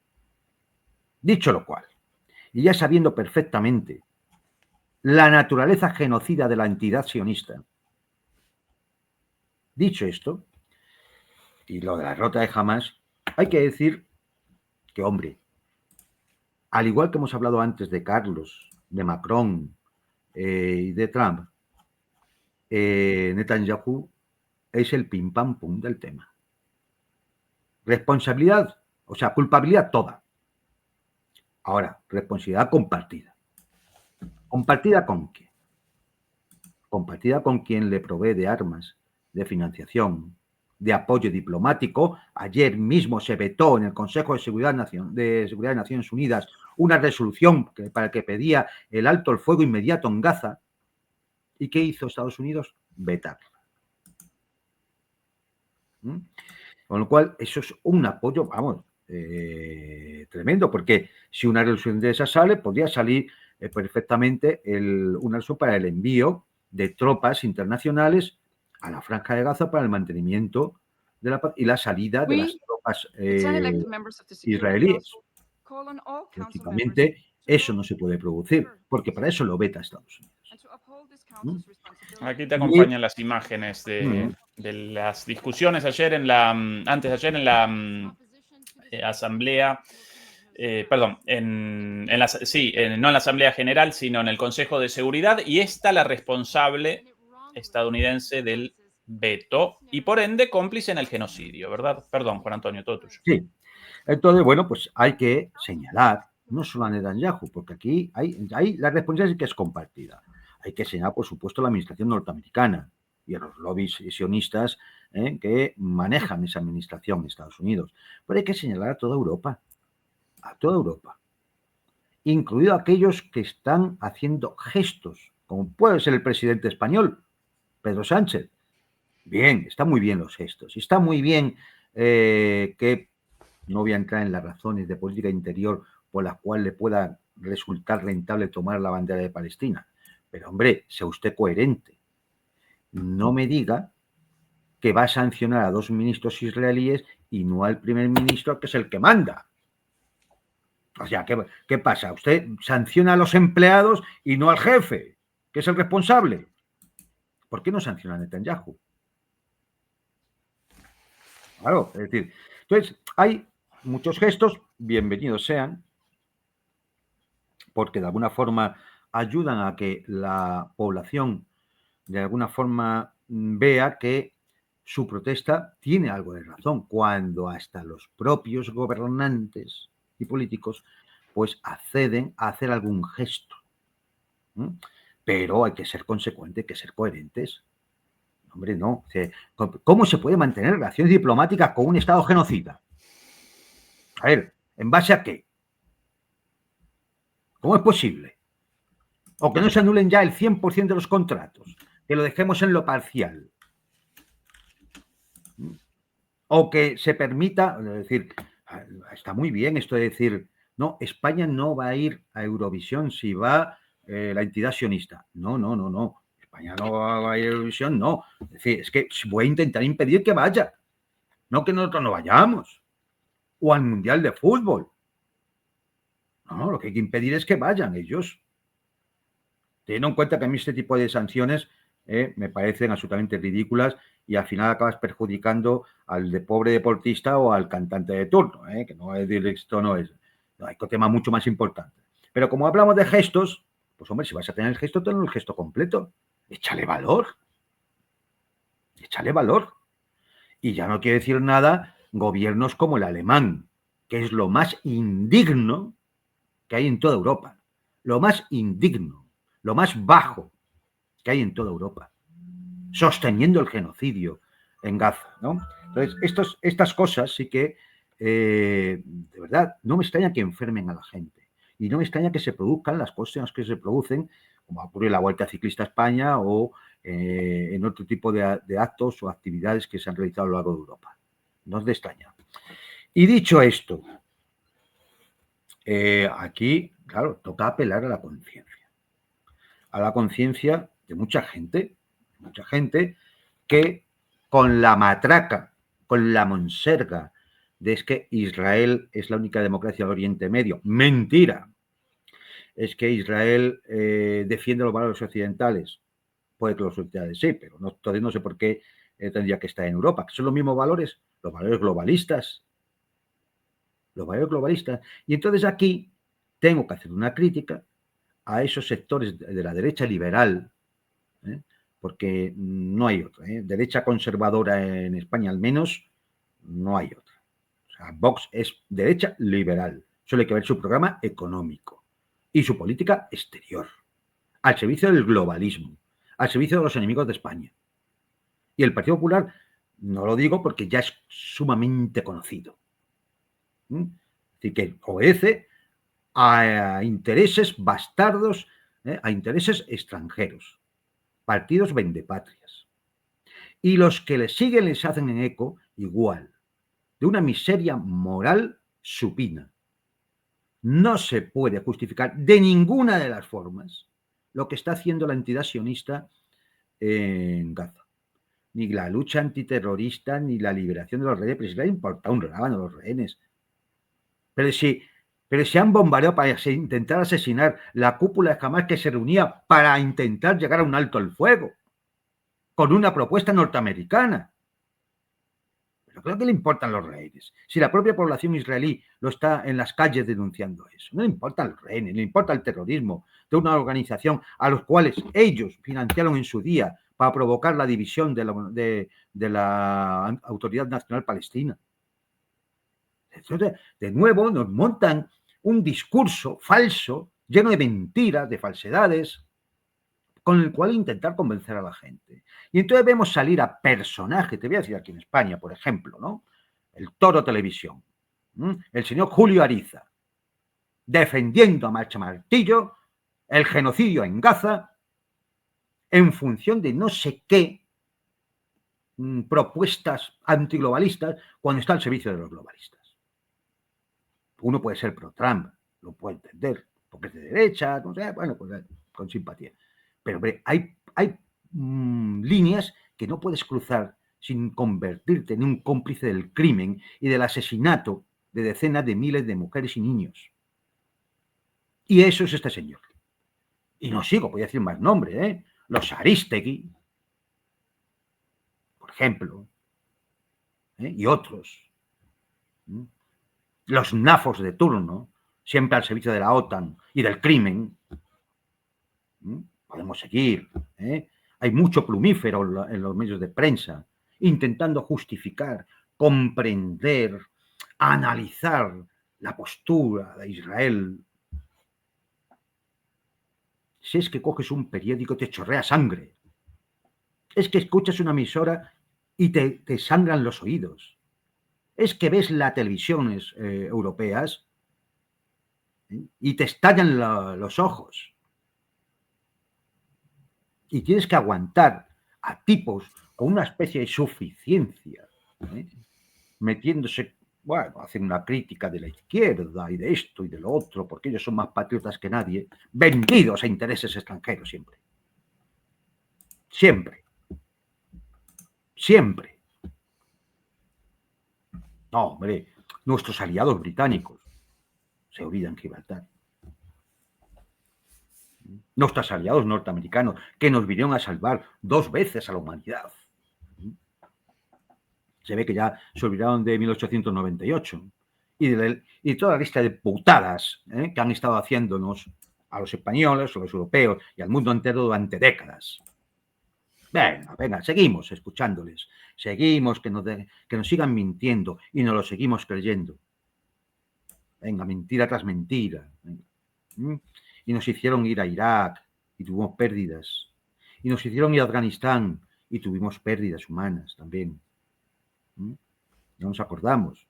Dicho lo cual, y ya sabiendo perfectamente la naturaleza genocida de la entidad sionista, dicho esto, y lo de la derrota de Hamas, hay que decir que, hombre, al igual que hemos hablado antes de Carlos, de Macron y de Trump, Netanyahu es el pim pam pum del tema. Responsabilidad, o sea, culpabilidad toda. Ahora, responsabilidad compartida. ¿Compartida con quién? Compartida con quien le provee de armas, de financiación, de apoyo diplomático. Ayer mismo se vetó en el Consejo de Seguridad de Naciones Unidas una resolución para que pedía el alto el fuego inmediato en Gaza. ¿Y qué hizo Estados Unidos? Vetarla. Con lo cual, eso es un apoyo, vamos, tremendo, porque si una resolución de esa sale, podría salir perfectamente una resolución para el envío de tropas internacionales a la Franja de Gaza para el mantenimiento de la paz y la salida de las tropas israelíes. Lógicamente, eso no se puede producir, porque para eso lo veta Estados Unidos. Aquí te acompañan las imágenes de las discusiones antes de ayer en la asamblea, no en la Asamblea General, sino en el Consejo de Seguridad, y está la responsable estadounidense del veto y por ende cómplice en el genocidio, ¿verdad? Perdón, Juan Antonio, todo tuyo. Sí. Entonces, bueno, pues hay que señalar no solo a Netanyahu, porque aquí hay la responsabilidad que es compartida. Hay que señalar, por supuesto, a la administración norteamericana y a los lobbies sionistas que manejan esa administración en Estados Unidos. Pero hay que señalar a toda Europa, incluido aquellos que están haciendo gestos, como puede ser el presidente español, Pedro Sánchez. Bien, está muy bien los gestos, y está muy bien que no voy a entrar en las razones de política interior por las cuales le pueda resultar rentable tomar la bandera de Palestina. Pero, hombre, sea usted coherente. No me diga que va a sancionar a 2 ministros israelíes y no al primer ministro, que es el que manda. O sea, ¿qué pasa? Usted sanciona a los empleados y no al jefe, que es el responsable. ¿Por qué no sanciona a Netanyahu? Claro, es decir, entonces hay muchos gestos, bienvenidos sean, porque de alguna forma ayudan a que la población de alguna forma vea que su protesta tiene algo de razón, cuando hasta los propios gobernantes y políticos pues acceden a hacer algún gesto. Pero hay que ser consecuentes, hay que ser coherentes. Hombre, no. ¿Cómo se puede mantener relaciones diplomáticas con un Estado genocida? A ver, ¿en base a qué? ¿Cómo es posible? O que no se anulen ya el 100% de los contratos, que lo dejemos en lo parcial. O que se permita, es decir, está muy bien esto de decir, no, España no va a ir a Eurovisión si va la entidad sionista. No. España no va a ir a Eurovisión, no. Es decir, es que voy a intentar impedir que vaya. No que nosotros no vayamos. O al Mundial de Fútbol. No, lo que hay que impedir es que vayan ellos. Teniendo en cuenta que a mí este tipo de sanciones me parecen absolutamente ridículas y al final acabas perjudicando al pobre deportista o al cantante de turno, que no es esto, no es. No, hay tema mucho más importante. Pero como hablamos de gestos, pues hombre, si vas a tener el gesto, ten el gesto completo. Échale valor. Échale valor. Y ya no quiero decir nada gobiernos como el alemán, que es lo más indigno que hay en toda Europa. Lo más indigno, lo más bajo que hay en toda Europa, sosteniendo el genocidio en Gaza, ¿no? Entonces, estas cosas sí que, de verdad, no me extraña que enfermen a la gente y no me extraña que se produzcan las cosas que se producen, como ocurrió en la Vuelta Ciclista a España o en otro tipo de actos o actividades que se han realizado a lo largo de Europa. No es de extrañar. Y dicho esto, aquí, claro, toca apelar a la conciencia. A la conciencia de mucha gente que con la matraca, con la monserga de es que Israel es la única democracia del Oriente Medio. Mentira. Es que Israel defiende los valores occidentales. Puede que los occidentales sí, pero todavía no sé por qué tendría que estar en Europa. ¿Que son los mismos valores? Los valores globalistas. Los valores globalistas. Y entonces aquí tengo que hacer una crítica a esos sectores de la derecha liberal, porque no hay otra. Derecha conservadora en España, al menos, no hay otra. O sea, Vox es derecha liberal. Solo hay que ver su programa económico y su política exterior, al servicio del globalismo, al servicio de los enemigos de España. Y el Partido Popular, no lo digo porque ya es sumamente conocido. Así que obedece a intereses bastardos, a intereses extranjeros, partidos vendepatrias. Y los que les siguen les hacen en eco igual, de una miseria moral supina. No se puede justificar de ninguna de las formas lo que está haciendo la entidad sionista en Gaza. Ni la lucha antiterrorista, ni la liberación de los rehenes, pero si le ha importado un rábano los rehenes. Pero si han bombardeado para intentar asesinar la cúpula de Hamas que se reunía para intentar llegar a un alto al fuego, con una propuesta norteamericana. Pero creo que le importan los rehenes. Si la propia población israelí lo está en las calles denunciando eso, no le importan los rehenes, le importa el terrorismo de una organización a los cuales ellos financiaron en su día para provocar la división de la Autoridad Nacional Palestina. Entonces, de nuevo, nos montan un discurso falso, lleno de mentiras, de falsedades, con el cual intentar convencer a la gente. Y entonces vemos salir a personajes, te voy a decir aquí en España, por ejemplo, ¿no? El Toro Televisión, el señor Julio Ariza, defendiendo a marcha martillo el genocidio en Gaza en función de no sé qué propuestas antiglobalistas cuando está al servicio de los globalistas. Uno puede ser pro-Trump, lo puede entender, porque es de derecha, no sé, bueno, pues con simpatía. Pero hombre, hay líneas que no puedes cruzar sin convertirte en un cómplice del crimen y del asesinato de decenas de miles de mujeres y niños. Y eso es este señor. Y no sigo, voy a decir más nombres, los Aristegui, por ejemplo, y otros. Los nafos de turno, siempre al servicio de la OTAN y del crimen. Podemos seguir. Hay mucho plumífero en los medios de prensa, intentando justificar, comprender, analizar la postura de Israel. Si es que coges un periódico te chorrea sangre. Es que escuchas una emisora y te sangran los oídos. Es que ves las televisiones europeas y te estallan los ojos. Y tienes que aguantar a tipos con una especie de suficiencia, metiéndose, bueno, hacen una crítica de la izquierda y de esto y de lo otro, porque ellos son más patriotas que nadie, vendidos a intereses extranjeros siempre. Siempre. Siempre. No, hombre, nuestros aliados británicos se olvidan Gibraltar. Nuestros aliados norteamericanos, que nos vinieron a salvar 2 veces a la humanidad. Se ve que ya se olvidaron de 1898 y toda la lista de putadas que han estado haciéndonos a los españoles, a los europeos y al mundo entero durante décadas. Venga, seguimos escuchándoles, seguimos que nos sigan mintiendo y nos lo seguimos creyendo. Venga, mentira tras mentira. Y nos hicieron ir a Irak y tuvimos pérdidas. Y nos hicieron ir a Afganistán y tuvimos pérdidas humanas también. No nos acordamos.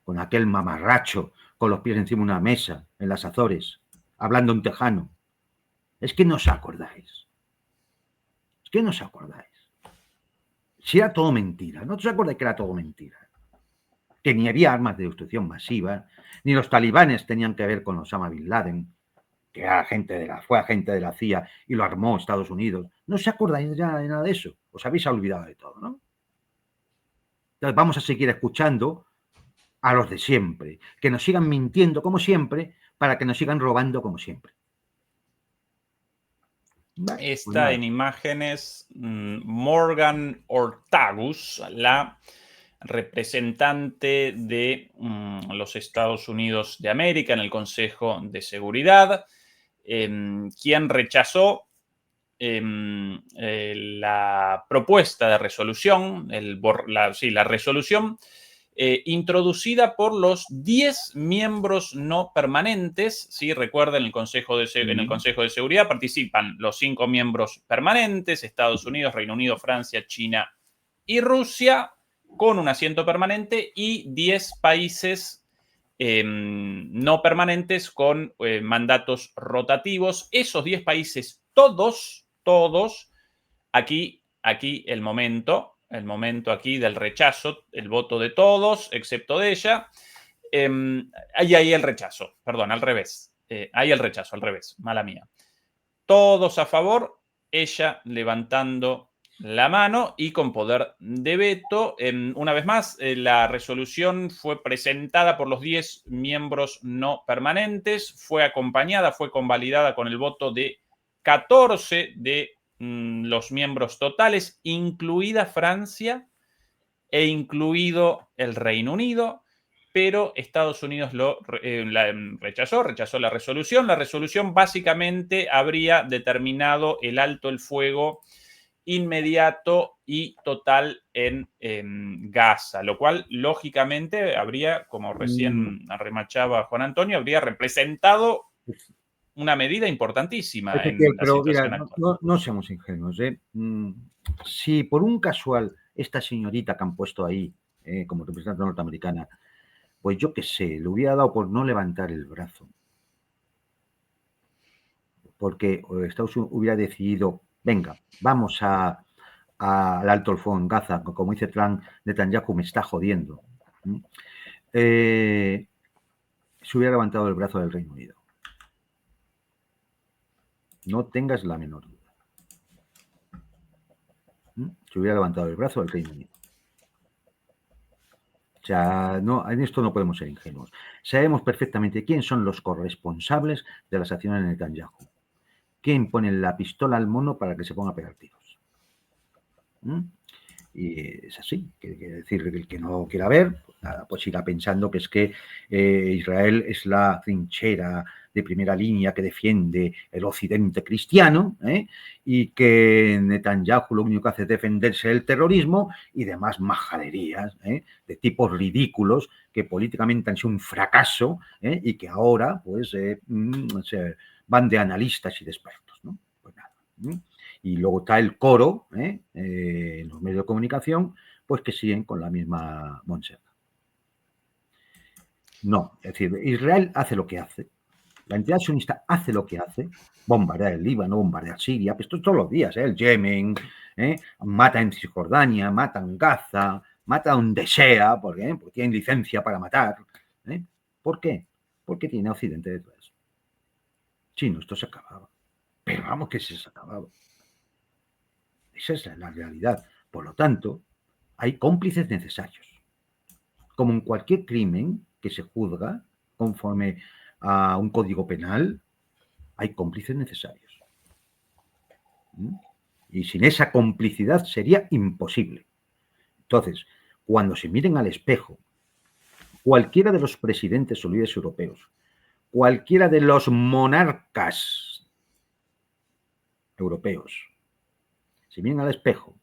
Con aquel mamarracho con los pies encima de una mesa en las Azores, hablando en tejano. Es que no os acordáis. Es que no os acordáis. Si era todo mentira, ¿no os acordáis que era todo mentira? Que ni había armas de destrucción masiva, ni los talibanes tenían que ver con Osama Bin Laden, que era fue agente de la CIA y lo armó Estados Unidos. No os acordáis ya de nada de eso. Os habéis olvidado de todo, ¿no? Entonces vamos a seguir escuchando a los de siempre, que nos sigan mintiendo como siempre, para que nos sigan robando como siempre. Está en imágenes Morgan Ortagus, la representante de los Estados Unidos de América en el Consejo de Seguridad, quien rechazó la propuesta de resolución, la resolución introducida por los 10 miembros no permanentes. ¿Sí? Recuerden, en el Consejo de Seguridad participan los 5 miembros permanentes: Estados Unidos, Reino Unido, Francia, China y Rusia, con un asiento permanente, y 10 países no permanentes con mandatos rotativos. Esos 10 países, todos, aquí el momento aquí del rechazo, el voto de todos, excepto de ella. Ahí el rechazo, perdón, al revés. Ahí el rechazo, al revés, mala mía. Todos a favor, ella levantando la mano y con poder de veto. Una vez más, la resolución fue presentada por los 10 miembros no permanentes, fue acompañada, fue convalidada con el voto de 14 de los miembros totales, incluida Francia e incluido el Reino Unido, pero Estados Unidos rechazó la resolución. La resolución básicamente habría determinado el alto el fuego inmediato y total en Gaza, lo cual lógicamente habría, como recién remachaba Juan Antonio, habría representado una medida importantísima en la situación actual. No seamos ingenuos. Si por un casual esta señorita que han puesto ahí como representante norteamericana, pues yo qué sé, le hubiera dado por no levantar el brazo, porque Estados Unidos hubiera decidido, venga, vamos al alto el fuego en Gaza, como dice Trump, Netanyahu me está jodiendo, se hubiera levantado el brazo del Reino Unido. No tengas la menor duda. Se hubiera levantado el brazo del Reino Unido. O sea, no, en esto no podemos ser ingenuos. Sabemos perfectamente quién son los corresponsables de las acciones de Netanyahu. ¿Quién pone la pistola al mono para que se ponga a pegar tiros? Y es así. Quiere decir que el que no quiera ver, nada, pues siga pensando que es que Israel es la trinchera de primera línea que defiende el occidente cristiano, y que Netanyahu lo único que hace es defenderse del terrorismo y demás majaderías de tipos ridículos que políticamente han sido un fracaso y que ahora pues se van de analistas y de expertos, ¿no? Pues nada. Y luego está el coro en los medios de comunicación, pues que siguen con la misma monserga. No, es decir, Israel hace lo que hace. La entidad sionista hace lo que hace, bombardear el Líbano, bombardear Siria, pues esto todos los días, el Yemen, mata en Cisjordania, mata en Gaza, mata donde sea, porque tienen licencia para matar. ¿Por qué? Porque tiene a Occidente detrás. Si no, esto se acababa. Pero vamos que se acababa. Esa es la realidad. Por lo tanto, hay cómplices necesarios. Como en cualquier crimen que se juzga conforme a un código penal, hay cómplices necesarios. Y sin esa complicidad sería imposible. Entonces, cuando se miren al espejo, cualquiera de los presidentes o líderes europeos, cualquiera de los monarcas europeos, se miren al espejo,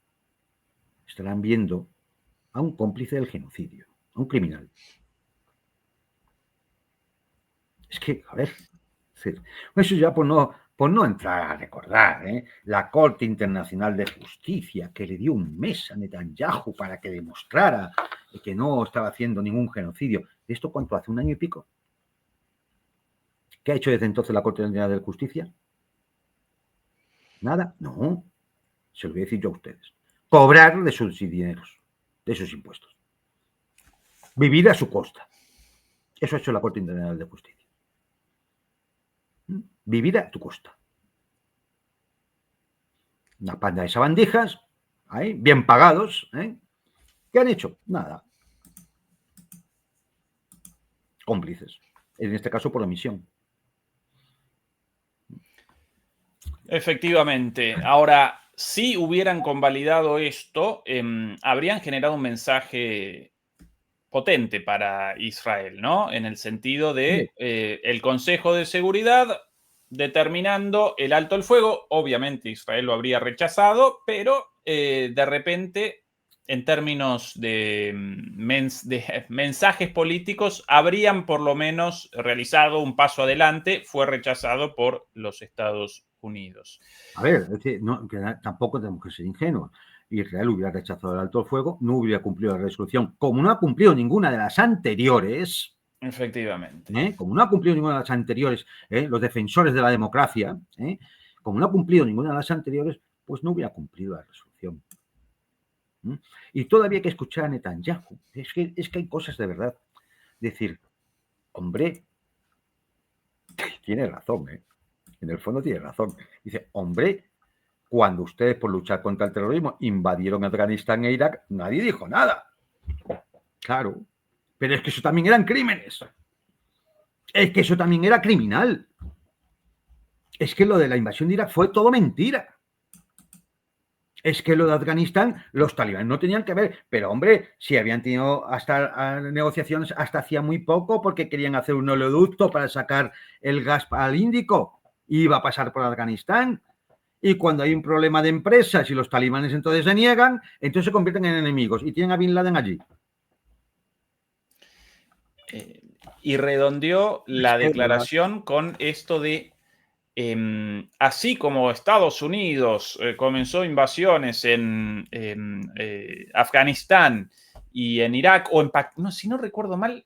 estarán viendo a un cómplice del genocidio, a un criminal. Es que, a ver, eso ya por no entrar a recordar, la Corte Internacional de Justicia, que le dio un mes a Netanyahu para que demostrara que no estaba haciendo ningún genocidio. ¿Esto cuánto hace? ¿1 año y pico? ¿Qué ha hecho desde entonces la Corte Internacional de Justicia? ¿Nada? No. Se lo voy a decir yo a ustedes. Cobrar de sus dineros, de sus impuestos. Vivir a su costa. Eso ha hecho la Corte Internacional de Justicia. Vivir a tu costa. Una panda de sabandijas, bien pagados. ¿Qué han hecho? Nada. Cómplices. En este caso por omisión. Efectivamente. Ahora, si hubieran convalidado esto, habrían generado un mensaje potente para Israel, ¿no? En el sentido de el Consejo de Seguridad determinando el alto el fuego. Obviamente Israel lo habría rechazado, pero de repente, en términos de mensajes políticos, habrían por lo menos realizado un paso adelante. Fue rechazado por los Estados Unidos. A ver, es decir, tampoco tenemos que ser ingenuos. Israel hubiera rechazado el alto el fuego, no hubiera cumplido la resolución, como no ha cumplido ninguna de las anteriores. Efectivamente. Como no ha cumplido ninguna de las anteriores, los defensores de la democracia, como no ha cumplido ninguna de las anteriores, pues no hubiera cumplido la resolución. Y todavía hay que escuchar a Netanyahu. Es que hay cosas de verdad. Decir, hombre, tiene razón, en el fondo tiene razón. Dice, hombre, cuando ustedes por luchar contra el terrorismo invadieron Afganistán e Irak, nadie dijo nada. Claro, pero es que eso también eran crímenes. Es que eso también era criminal. Es que lo de la invasión de Irak fue todo mentira. Es que lo de Afganistán, los talibanes no tenían que ver. Pero, hombre, si habían tenido hasta negociaciones hasta hacía muy poco porque querían hacer un oleoducto para sacar el gas al Índico. Iba a pasar por Afganistán. Y cuando hay un problema de empresas y los talibanes entonces se niegan, entonces se convierten en enemigos y tienen a Bin Laden allí. Y redondeó la declaración con esto de así como Estados Unidos comenzó invasiones en Afganistán y en Irak, o en no, si no recuerdo mal,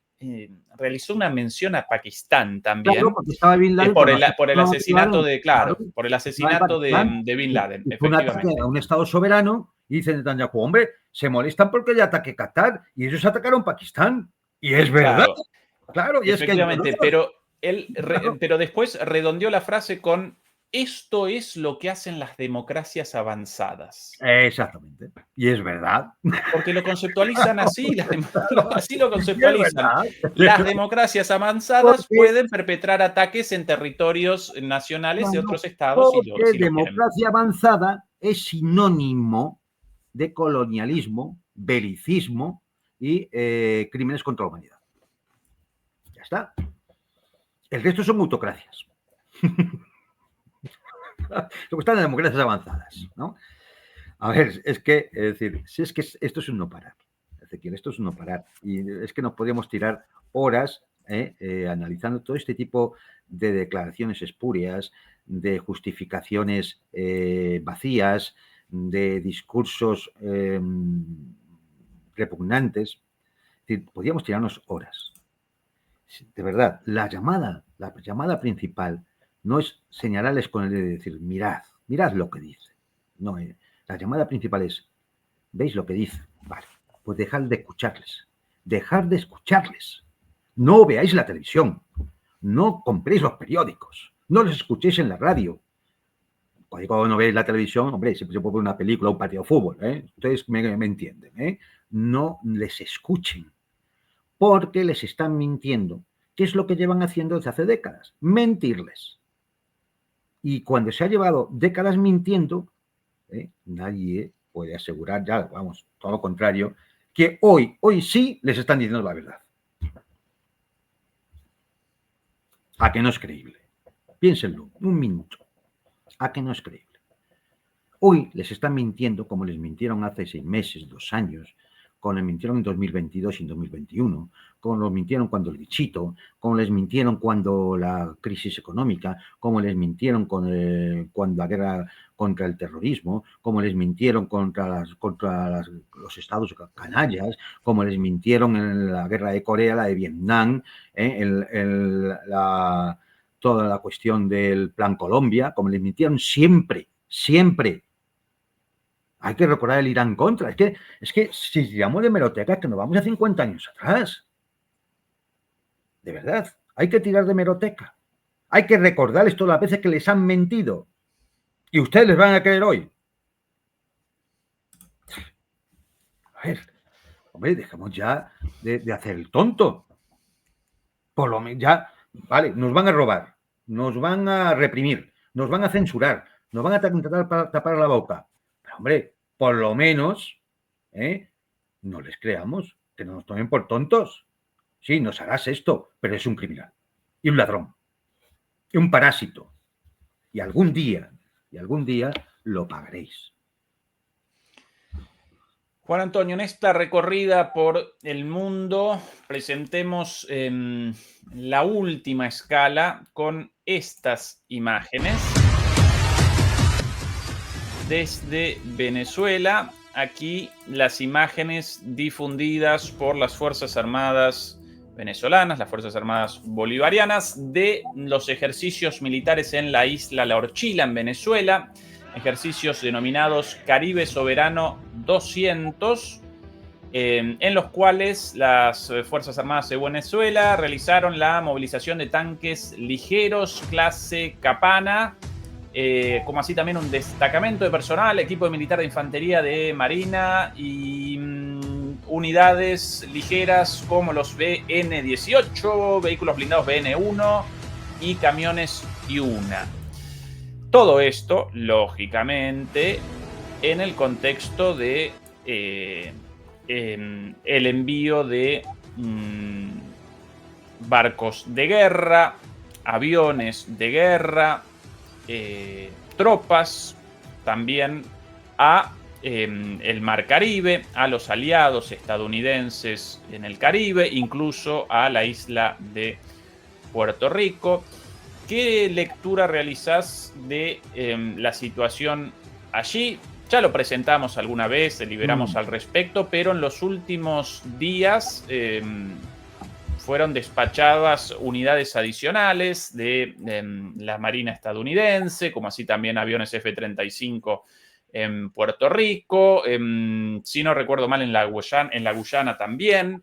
realizó una mención a Pakistán también. Claro, porque estaba Bin Laden por el asesinato de, por el asesinato de Bin Laden. Y fue un ataque a un Estado soberano y dice Netanyahu, hombre, se molestan porque ya ataque Qatar y ellos atacaron Pakistán. Y es verdad. Claro, y efectivamente, es que pero después redondeó la frase con esto es lo que hacen las democracias avanzadas. Exactamente. Y es verdad. Porque lo conceptualizan así, así lo conceptualizan. Las democracias avanzadas pueden perpetrar ataques en territorios nacionales de otros estados. Porque democracia avanzada es sinónimo de colonialismo, belicismo y crímenes contra la humanidad. Ya está. El resto son autocracias. Lo que están en democracias avanzadas, ¿no? A ver, es decir, si es que esto es un no parar. Ezequiel, esto es un no parar. Y es que nos podríamos tirar horas analizando todo este tipo de declaraciones espurias, de justificaciones vacías, de discursos repugnantes. Es decir, podríamos tirarnos horas. De verdad, la llamada principal no es señalarles con el dedo y decir, mirad lo que dice. No, la llamada principal es, ¿veis lo que dice? Vale, pues dejad de escucharles. No veáis la televisión, no compréis los periódicos, no los escuchéis en la radio. Cuando no veis la televisión, hombre, siempre se puede ver una película, un partido de fútbol, Ustedes me entienden, No les escuchen, porque les están mintiendo. ¿Qué es lo que llevan haciendo desde hace décadas? Mentirles. Y cuando se ha llevado décadas mintiendo, nadie puede asegurar, ya, vamos, todo lo contrario, que hoy sí les están diciendo la verdad. ¿A que no es creíble? Piénsenlo, un minuto. ¿A que no es creíble? Hoy les están mintiendo como les mintieron hace 6 meses, 2 años, como les mintieron en 2022 y en 2021, como les mintieron cuando el bichito, como les mintieron cuando la crisis económica, como les mintieron cuando la guerra contra el terrorismo, como les mintieron contra los estados canallas, como les mintieron en la guerra de Corea, la de Vietnam, toda la cuestión del Plan Colombia, como les mintieron siempre. Hay que recordar el Irán contra. Es que si tiramos de hemeroteca, que nos vamos a 50 años atrás. De verdad, hay que tirar de hemeroteca. Hay que recordarles todas las veces que les han mentido. Y ustedes les van a creer hoy. A ver, hombre, dejemos ya de hacer el tonto. Por lo menos ya, vale, nos van a robar, nos van a reprimir, nos van a censurar, nos van a intentar tapar la boca. Pero, hombre, por lo menos, no les creamos, que no nos tomen por tontos. Sí, nos harás esto, pero es un criminal, y un ladrón, y un parásito. Y algún día lo pagaréis. Juan Antonio, en esta recorrida por el mundo presentemos la última escala con estas imágenes. Desde Venezuela, aquí las imágenes difundidas por las Fuerzas Armadas venezolanas, las Fuerzas Armadas bolivarianas, de los ejercicios militares en la isla La Orchila, en Venezuela, ejercicios denominados Caribe Soberano 200, en los cuales las Fuerzas Armadas de Venezuela realizaron la movilización de tanques ligeros clase Capana, como así también un destacamento de personal, equipo de militar de infantería de Marina y unidades ligeras como los BN-18, vehículos blindados BN-1 y camiones Yuna. Todo esto, lógicamente, en el contexto de el envío de barcos de guerra, aviones de guerra, tropas también a el Mar Caribe, a los aliados estadounidenses en el Caribe, incluso a la isla de Puerto Rico. ¿Qué lectura realizás de la situación allí? Ya lo presentamos alguna vez, deliberamos al respecto, pero en los últimos días fueron despachadas unidades adicionales de la Marina estadounidense, como así también aviones F-35 en Puerto Rico, si no recuerdo mal en la Guyana también.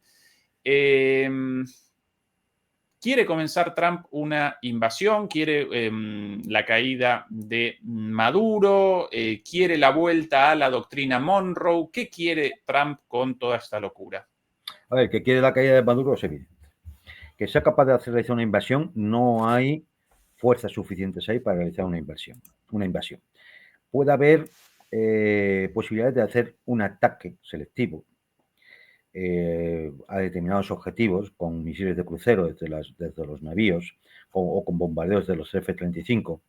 ¿Quiere comenzar Trump una invasión? ¿Quiere la caída de Maduro? ¿Quiere la vuelta a la doctrina Monroe? ¿Qué quiere Trump con toda esta locura? A ver, que quiere la caída de Maduro es evidente. Que sea capaz de realizar una invasión, no hay fuerzas suficientes ahí para realizar una invasión. Puede haber posibilidades de hacer un ataque selectivo a determinados objetivos con misiles de crucero desde los navíos o con bombardeos de los F-35.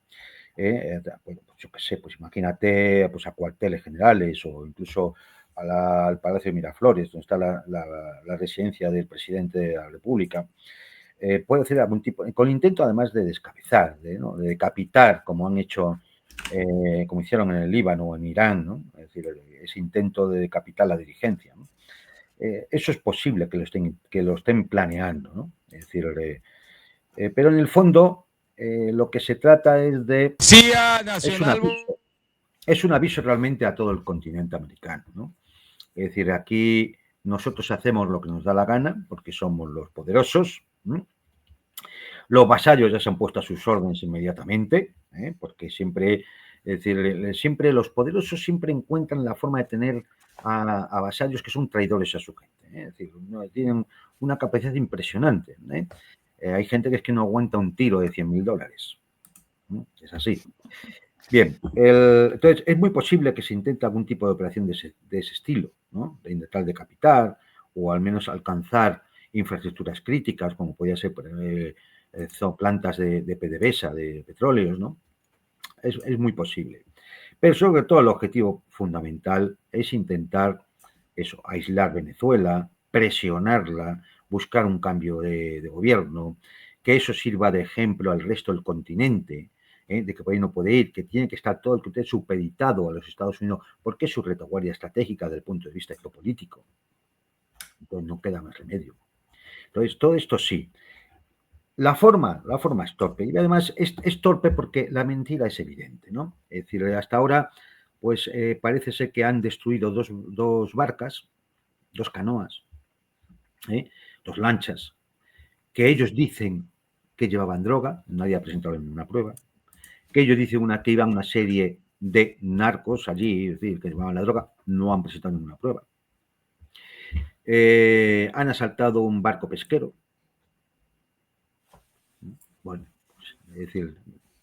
Bueno, pues yo qué sé, pues imagínate pues a cuarteles generales o incluso al Palacio de Miraflores, donde está la residencia del presidente de la República. Puede hacer algún tipo, con el intento además de descabezar, de decapitar, como han hecho, como hicieron en el Líbano o en Irán, ¿no? Es decir, ese intento de decapitar la dirigencia, ¿no? Eso es posible que lo estén planeando, ¿no? Es decir, pero en el fondo lo que se trata es de... Es un aviso realmente a todo el continente americano, ¿no? Es decir, aquí nosotros hacemos lo que nos da la gana porque somos los poderosos, ¿no? Los vasallos ya se han puesto a sus órdenes inmediatamente, porque siempre, es decir, siempre los poderosos siempre encuentran la forma de tener a vasallos que son traidores a su gente, es decir, tienen una capacidad impresionante. Hay gente que es que no aguanta un tiro de $100.000. Es así. Bien, entonces es muy posible que se intente algún tipo de operación de ese estilo, ¿no? De intentar decapitar o al menos alcanzar infraestructuras críticas, como podía ser plantas de PDVSA, de petróleos, ¿no? Es muy posible. Pero sobre todo el objetivo fundamental es intentar eso, aislar Venezuela, presionarla, buscar un cambio de gobierno, que eso sirva de ejemplo al resto del continente, de que por ahí no puede ir, que tiene que estar todo el continente supeditado a los Estados Unidos, porque es su retaguardia estratégica desde el punto de vista geopolítico. Entonces no queda más remedio. Entonces, todo esto sí. La forma es torpe y además es torpe porque la mentira es evidente, ¿no? Es decir, hasta ahora, pues parece ser que han destruido dos barcas, dos canoas, dos lanchas, que ellos dicen que llevaban droga, nadie ha presentado ninguna prueba, que ellos dicen que iban una serie de narcos allí, es decir, que llevaban la droga, no han presentado ninguna prueba. Han asaltado un barco pesquero. Bueno, pues, es decir,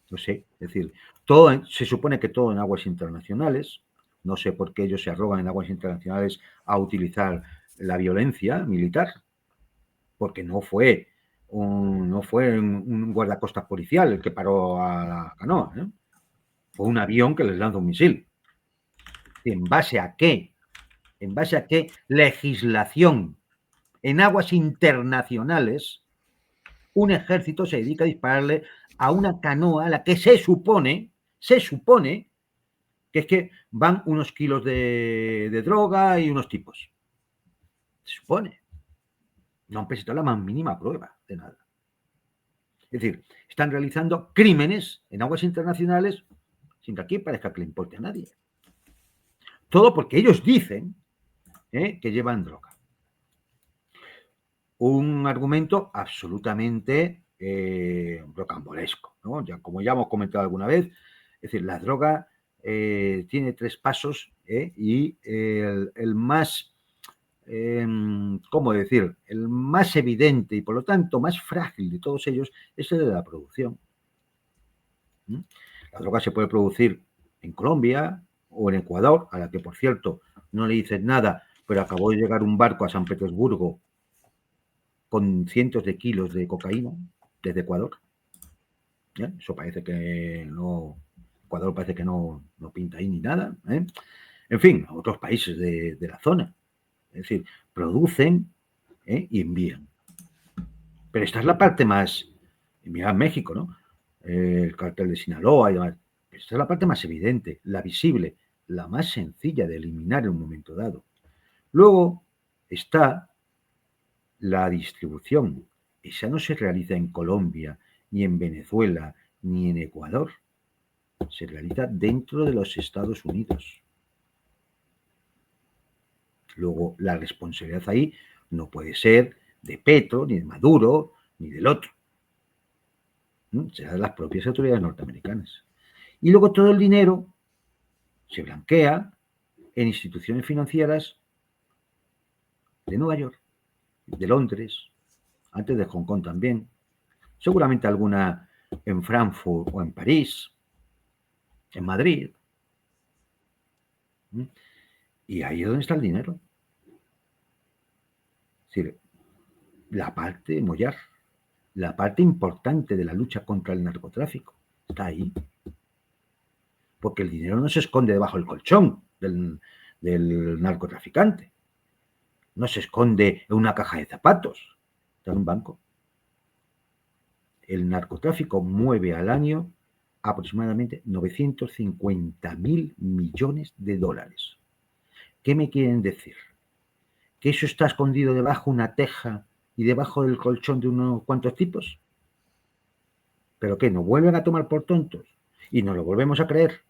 no sé, es decir, todo se supone que todo en aguas internacionales. No sé por qué ellos se arrogan en aguas internacionales a utilizar la violencia militar, porque no fue un guardacostas policial el que paró a la canoa, ¿eh? Fue un avión que les lanza un misil. ¿En base a qué? ¿En base a qué legislación en aguas internacionales un ejército se dedica a dispararle a una canoa a la que se supone que es que van unos kilos de droga y unos tipos? Se supone. No han presentado la más mínima prueba de nada. Es decir, están realizando crímenes en aguas internacionales sin que aquí parezca que le importe a nadie. Todo porque ellos dicen que llevan droga. Un argumento absolutamente rocambolesco, ¿no? Como ya hemos comentado alguna vez, es decir, la droga tiene 3 pasos y el más, ¿cómo decir? El más evidente y por lo tanto más frágil de todos ellos es el de la producción. La droga se puede producir en Colombia o en Ecuador, a la que por cierto no le dicen nada, pero acabó de llegar un barco a San Petersburgo con cientos de kilos de cocaína desde Ecuador. Eso parece que no, Ecuador parece que no pinta ahí ni nada. En fin, otros países de la zona. Es decir, producen y envían. Pero esta es la parte más, mira México, ¿no? El cartel de Sinaloa y demás. Esta es la parte más evidente, la visible, la más sencilla de eliminar en un momento dado. Luego está la distribución. Esa no se realiza en Colombia, ni en Venezuela, ni en Ecuador. Se realiza dentro de los Estados Unidos. Luego, la responsabilidad ahí no puede ser de Petro, ni de Maduro, ni del otro. Será de las propias autoridades norteamericanas. Y luego todo el dinero se blanquea en instituciones financieras de Nueva York, de Londres, antes de Hong Kong también, seguramente alguna en Frankfurt o en París, en Madrid. Y ahí es donde está el dinero. Es decir, la parte mollar, la parte importante de la lucha contra el narcotráfico está ahí. Porque el dinero no se esconde debajo del colchón del narcotraficante. No se esconde en una caja de zapatos. Está en un banco. El narcotráfico mueve al año aproximadamente 950.000 millones de dólares. ¿Qué me quieren decir? ¿Que eso está escondido debajo de una teja y debajo del colchón de unos cuantos tipos? ¿Pero qué? ¿Nos vuelven a tomar por tontos? Y nos lo volvemos a creer.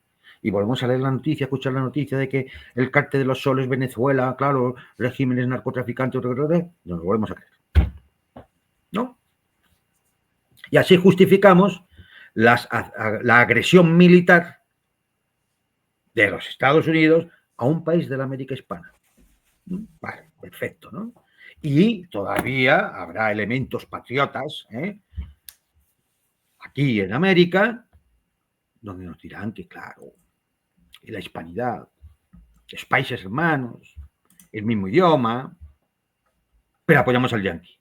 Y volvemos a leer la noticia, a escuchar la noticia de que el cártel de los soles, Venezuela, claro, regímenes narcotraficantes, nos lo volvemos a creer. ¿No? Y así justificamos la agresión militar de los Estados Unidos a un país de la América hispana. Vale, perfecto, ¿no? Y todavía habrá elementos patriotas aquí en América donde nos dirán que, claro, y la hispanidad, los países hermanos, el mismo idioma, pero apoyamos al yanqui.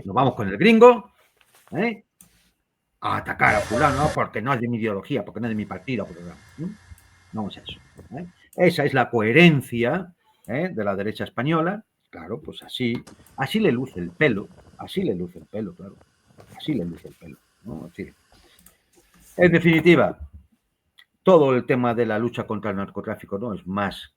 Nos vamos con el gringo a atacar a fulano porque no es de mi ideología, porque no es de mi partido. No es eso. Esa es la coherencia de la derecha española. Claro, pues así le luce el pelo, claro. Así le luce el pelo, ¿no? Sí. En definitiva, todo el tema de la lucha contra el narcotráfico no es más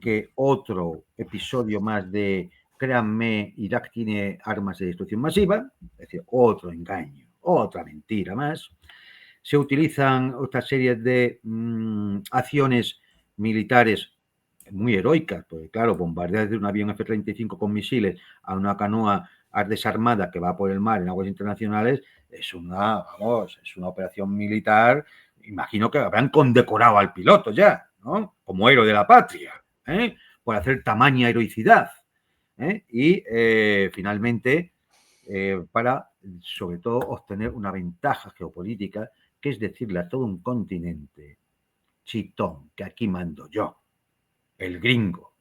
que otro episodio más de, créanme, Irak tiene armas de destrucción masiva, es decir, otro engaño, otra mentira más. Se utilizan otra serie de acciones militares muy heroicas, porque claro, bombardear desde un avión F-35 con misiles a una canoa desarmada que va por el mar en aguas internacionales es una operación militar. Imagino que habrán condecorado al piloto ya, ¿no? Como héroe de la patria, por hacer tamaña heroicidad. Y finalmente, para sobre todo obtener una ventaja geopolítica, que es decirle a todo un continente, chitón, que aquí mando yo, el gringo.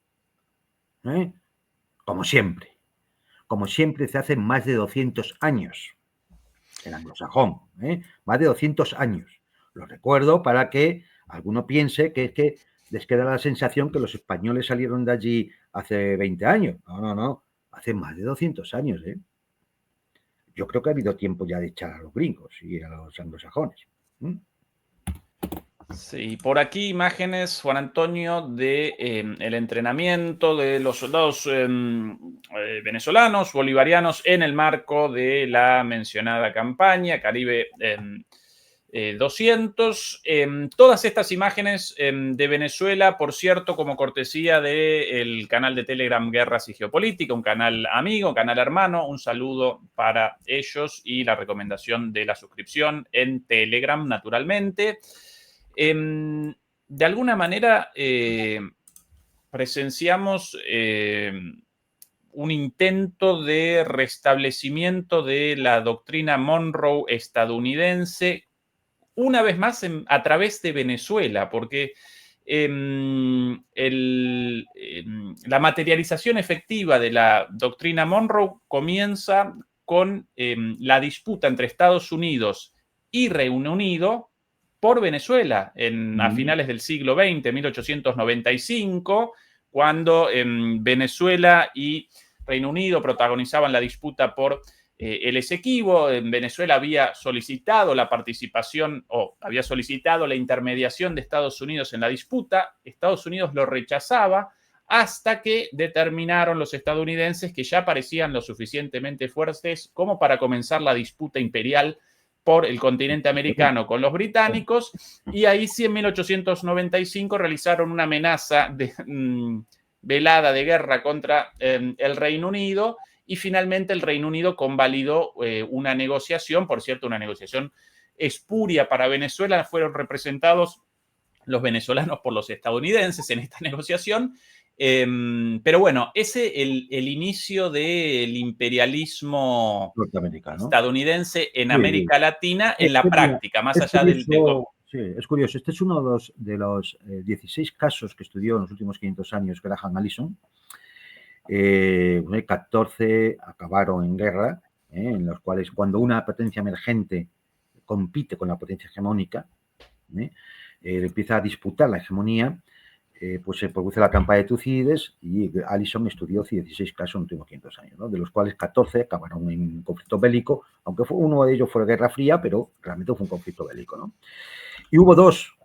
Como siempre se hace más de 200 años, el anglosajón, más de 200 años. Lo recuerdo para que alguno piense que es que les queda la sensación que los españoles salieron de allí hace 20 años. No, hace más de 200 años. Yo creo que ha habido tiempo ya de echar a los gringos y a los anglosajones. Sí, por aquí imágenes, Juan Antonio, de el entrenamiento de los soldados venezolanos, bolivarianos, en el marco de la mencionada campaña Caribe 200. Todas estas imágenes de Venezuela, por cierto, como cortesía del canal de Telegram Guerras y Geopolítica, un canal amigo, un canal hermano. Un saludo para ellos y la recomendación de la suscripción en Telegram, naturalmente. De alguna manera presenciamos un intento de restablecimiento de la doctrina Monroe estadounidense, una vez más a través de Venezuela, porque la materialización efectiva de la doctrina Monroe comienza con la disputa entre Estados Unidos y Reino Unido por Venezuela a finales del siglo XX, 1895, cuando Venezuela y Reino Unido protagonizaban la disputa por el Esequibo. En Venezuela había solicitado la participación o había solicitado la intermediación de Estados Unidos en la disputa. Estados Unidos lo rechazaba hasta que determinaron los estadounidenses que ya parecían lo suficientemente fuertes como para comenzar la disputa imperial por el continente americano con los británicos, y ahí sí en 1895 realizaron una amenaza velada de guerra contra el Reino Unido, y finalmente el Reino Unido convalidó una negociación, por cierto, una negociación espuria para Venezuela. Fueron representados los venezolanos por los estadounidenses en esta negociación. Pero bueno, el inicio del imperialismo estadounidense en América Latina en la práctica, más allá del... Sí, es curioso. Este es uno de los 16 casos que estudió en los últimos 500 años Graham Allison. 14 acabaron en guerra, en los cuales cuando una potencia emergente compite con la potencia hegemónica, empieza a disputar la hegemonía, pues se produce la campaña de Tucídides, y Allison estudió 16 casos en los últimos 500 años, ¿no? De los cuales 14 acabaron en un conflicto bélico, aunque uno de ellos fue Guerra Fría, pero realmente fue un conflicto bélico, ¿no? Y hubo dos,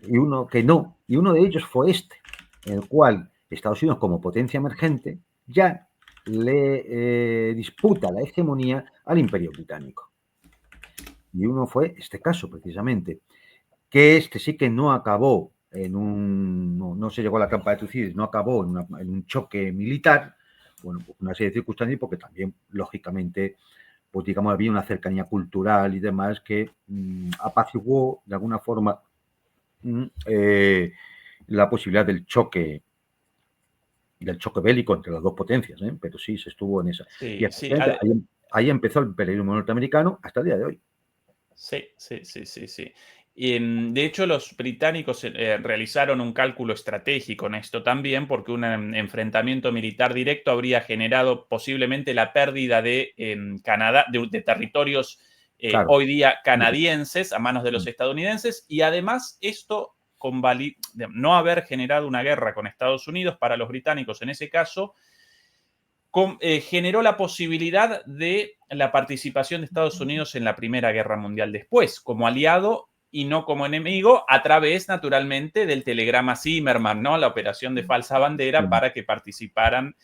y uno que no, y uno de ellos fue en el cual Estados Unidos, como potencia emergente, ya le disputa la hegemonía al Imperio Británico. Y uno fue este caso, precisamente, que sí que no acabó no se llegó a la campaña de Tucídides, no acabó en un choque militar, bueno, por una serie de circunstancias, porque también, lógicamente, pues digamos, había una cercanía cultural y demás que apaciguó de alguna forma la posibilidad del choque bélico entre las dos potencias, pero sí se estuvo en esa. Sí, y ahí empezó el imperialismo norteamericano hasta el día de hoy. Sí. De hecho, los británicos realizaron un cálculo estratégico en esto también, porque un enfrentamiento militar directo habría generado posiblemente la pérdida de Canadá, de territorios Claro. hoy día canadienses a manos de los estadounidenses, y además esto, no haber generado una guerra con Estados Unidos para los británicos en ese caso, generó la posibilidad de la participación de Estados Unidos en la Primera Guerra Mundial después, como aliado y no como enemigo, a través, naturalmente, del telegrama Zimmerman, ¿no? La operación de falsa bandera para que participaran,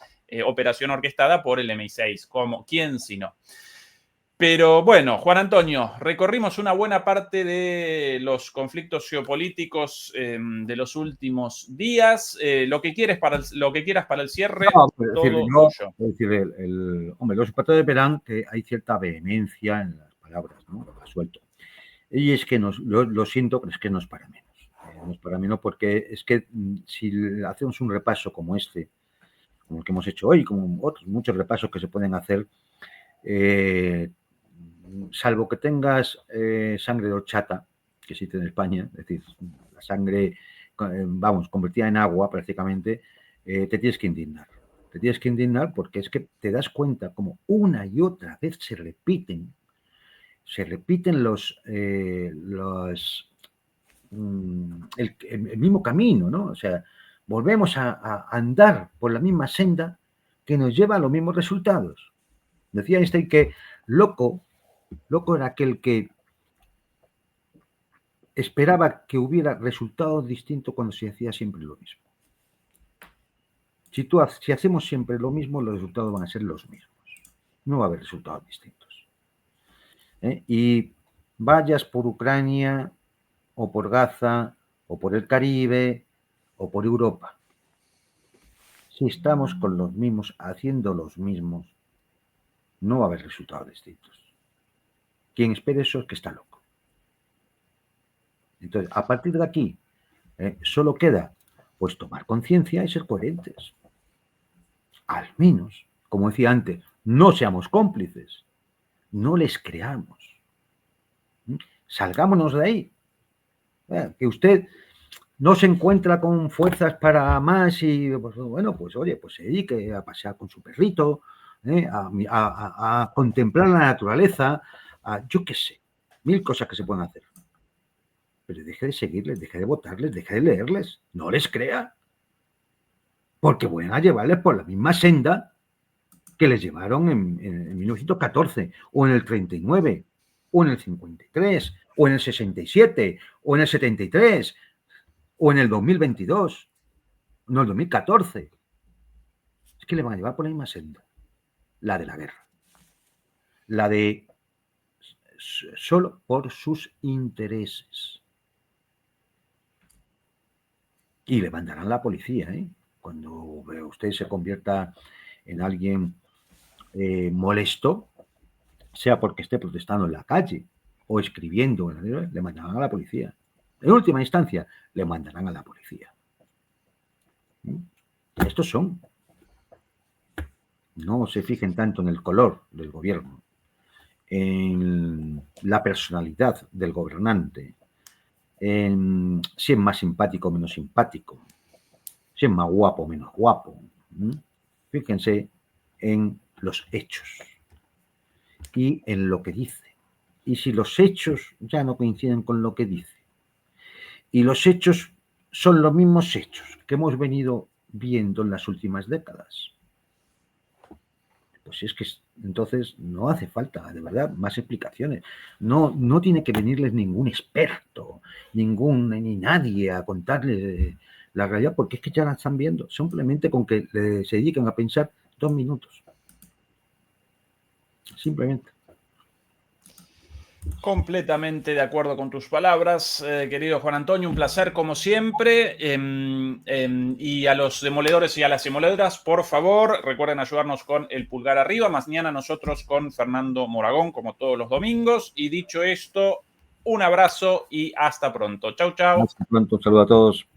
operación orquestada por el MI6. ¿Quién si no? Pero bueno, Juan Antonio, recorrimos una buena parte de los conflictos geopolíticos de los últimos días. Lo que quieras para el cierre, No, pues, todo tuyo. Es decir, hombre, los espectadores verán que hay cierta vehemencia en las palabras, ¿no? Lo ha suelto. Y es que lo siento, pero es que no es para menos. No es para menos porque es que si hacemos un repaso como este, como el que hemos hecho hoy, como otros muchos repasos que se pueden hacer, salvo que tengas sangre de horchata, que existe en España, es decir, la sangre, convertida en agua prácticamente, te tienes que indignar. Te tienes que indignar porque es que te das cuenta como una y otra vez se repiten el mismo camino, ¿no? O sea, volvemos a andar por la misma senda que nos lleva a los mismos resultados. Decía Einstein que loco era aquel que esperaba que hubiera resultados distintos cuando se hacía siempre lo mismo. Si hacemos siempre lo mismo, los resultados van a ser los mismos. No va a haber resultados distintos. Y vayas por Ucrania, o por Gaza, o por el Caribe, o por Europa. Si estamos con los mismos, haciendo los mismos, no va a haber resultados distintos. Quien espere eso es que está loco. Entonces, a partir de aquí, solo queda pues tomar conciencia y ser coherentes. Al menos, como decía antes, no seamos cómplices, no les creamos. Salgámonos de ahí. Que usted no se encuentra con fuerzas para más y, pues, bueno, pues oye, pues se dedique a pasear con su perrito, a contemplar la naturaleza, yo qué sé, 1000 cosas que se pueden hacer. Pero deje de seguirles, deje de votarles, deje de leerles, no les crea. Porque van a llevarles por la misma senda que les llevaron en 1914, o en el 39, o en el 53, o en el 67, o en el 73, o en el 2022, no el 2014. Es que le van a llevar por la misma senda, la de la guerra, la de solo por sus intereses. Y le mandarán la policía, cuando usted se convierta en alguien molesto, sea porque esté protestando en la calle o escribiendo, le mandarán a la policía. En última instancia, le mandarán a la policía. Estos son. No se fijen tanto en el color del gobierno, en la personalidad del gobernante, en si es más simpático o menos simpático, si es más guapo o menos guapo. Fíjense en los hechos y en lo que dice. Y si los hechos ya no coinciden con lo que dice, y los hechos son los mismos hechos que hemos venido viendo en las últimas décadas, pues es que entonces no hace falta, de verdad, más explicaciones. No tiene que venirles ningún experto, ni nadie a contarles la realidad, porque es que ya la están viendo. Simplemente con que se dediquen a pensar 2 minutos. Simplemente. Completamente de acuerdo con tus palabras, querido Juan Antonio, un placer como siempre. Y a los demoledores y a las demoledoras, por favor, recuerden ayudarnos con el pulgar arriba. Mañana nosotros con Fernando Moragón, como todos los domingos. Y dicho esto, un abrazo y hasta pronto. Chau, chau. Hasta pronto, un saludo a todos.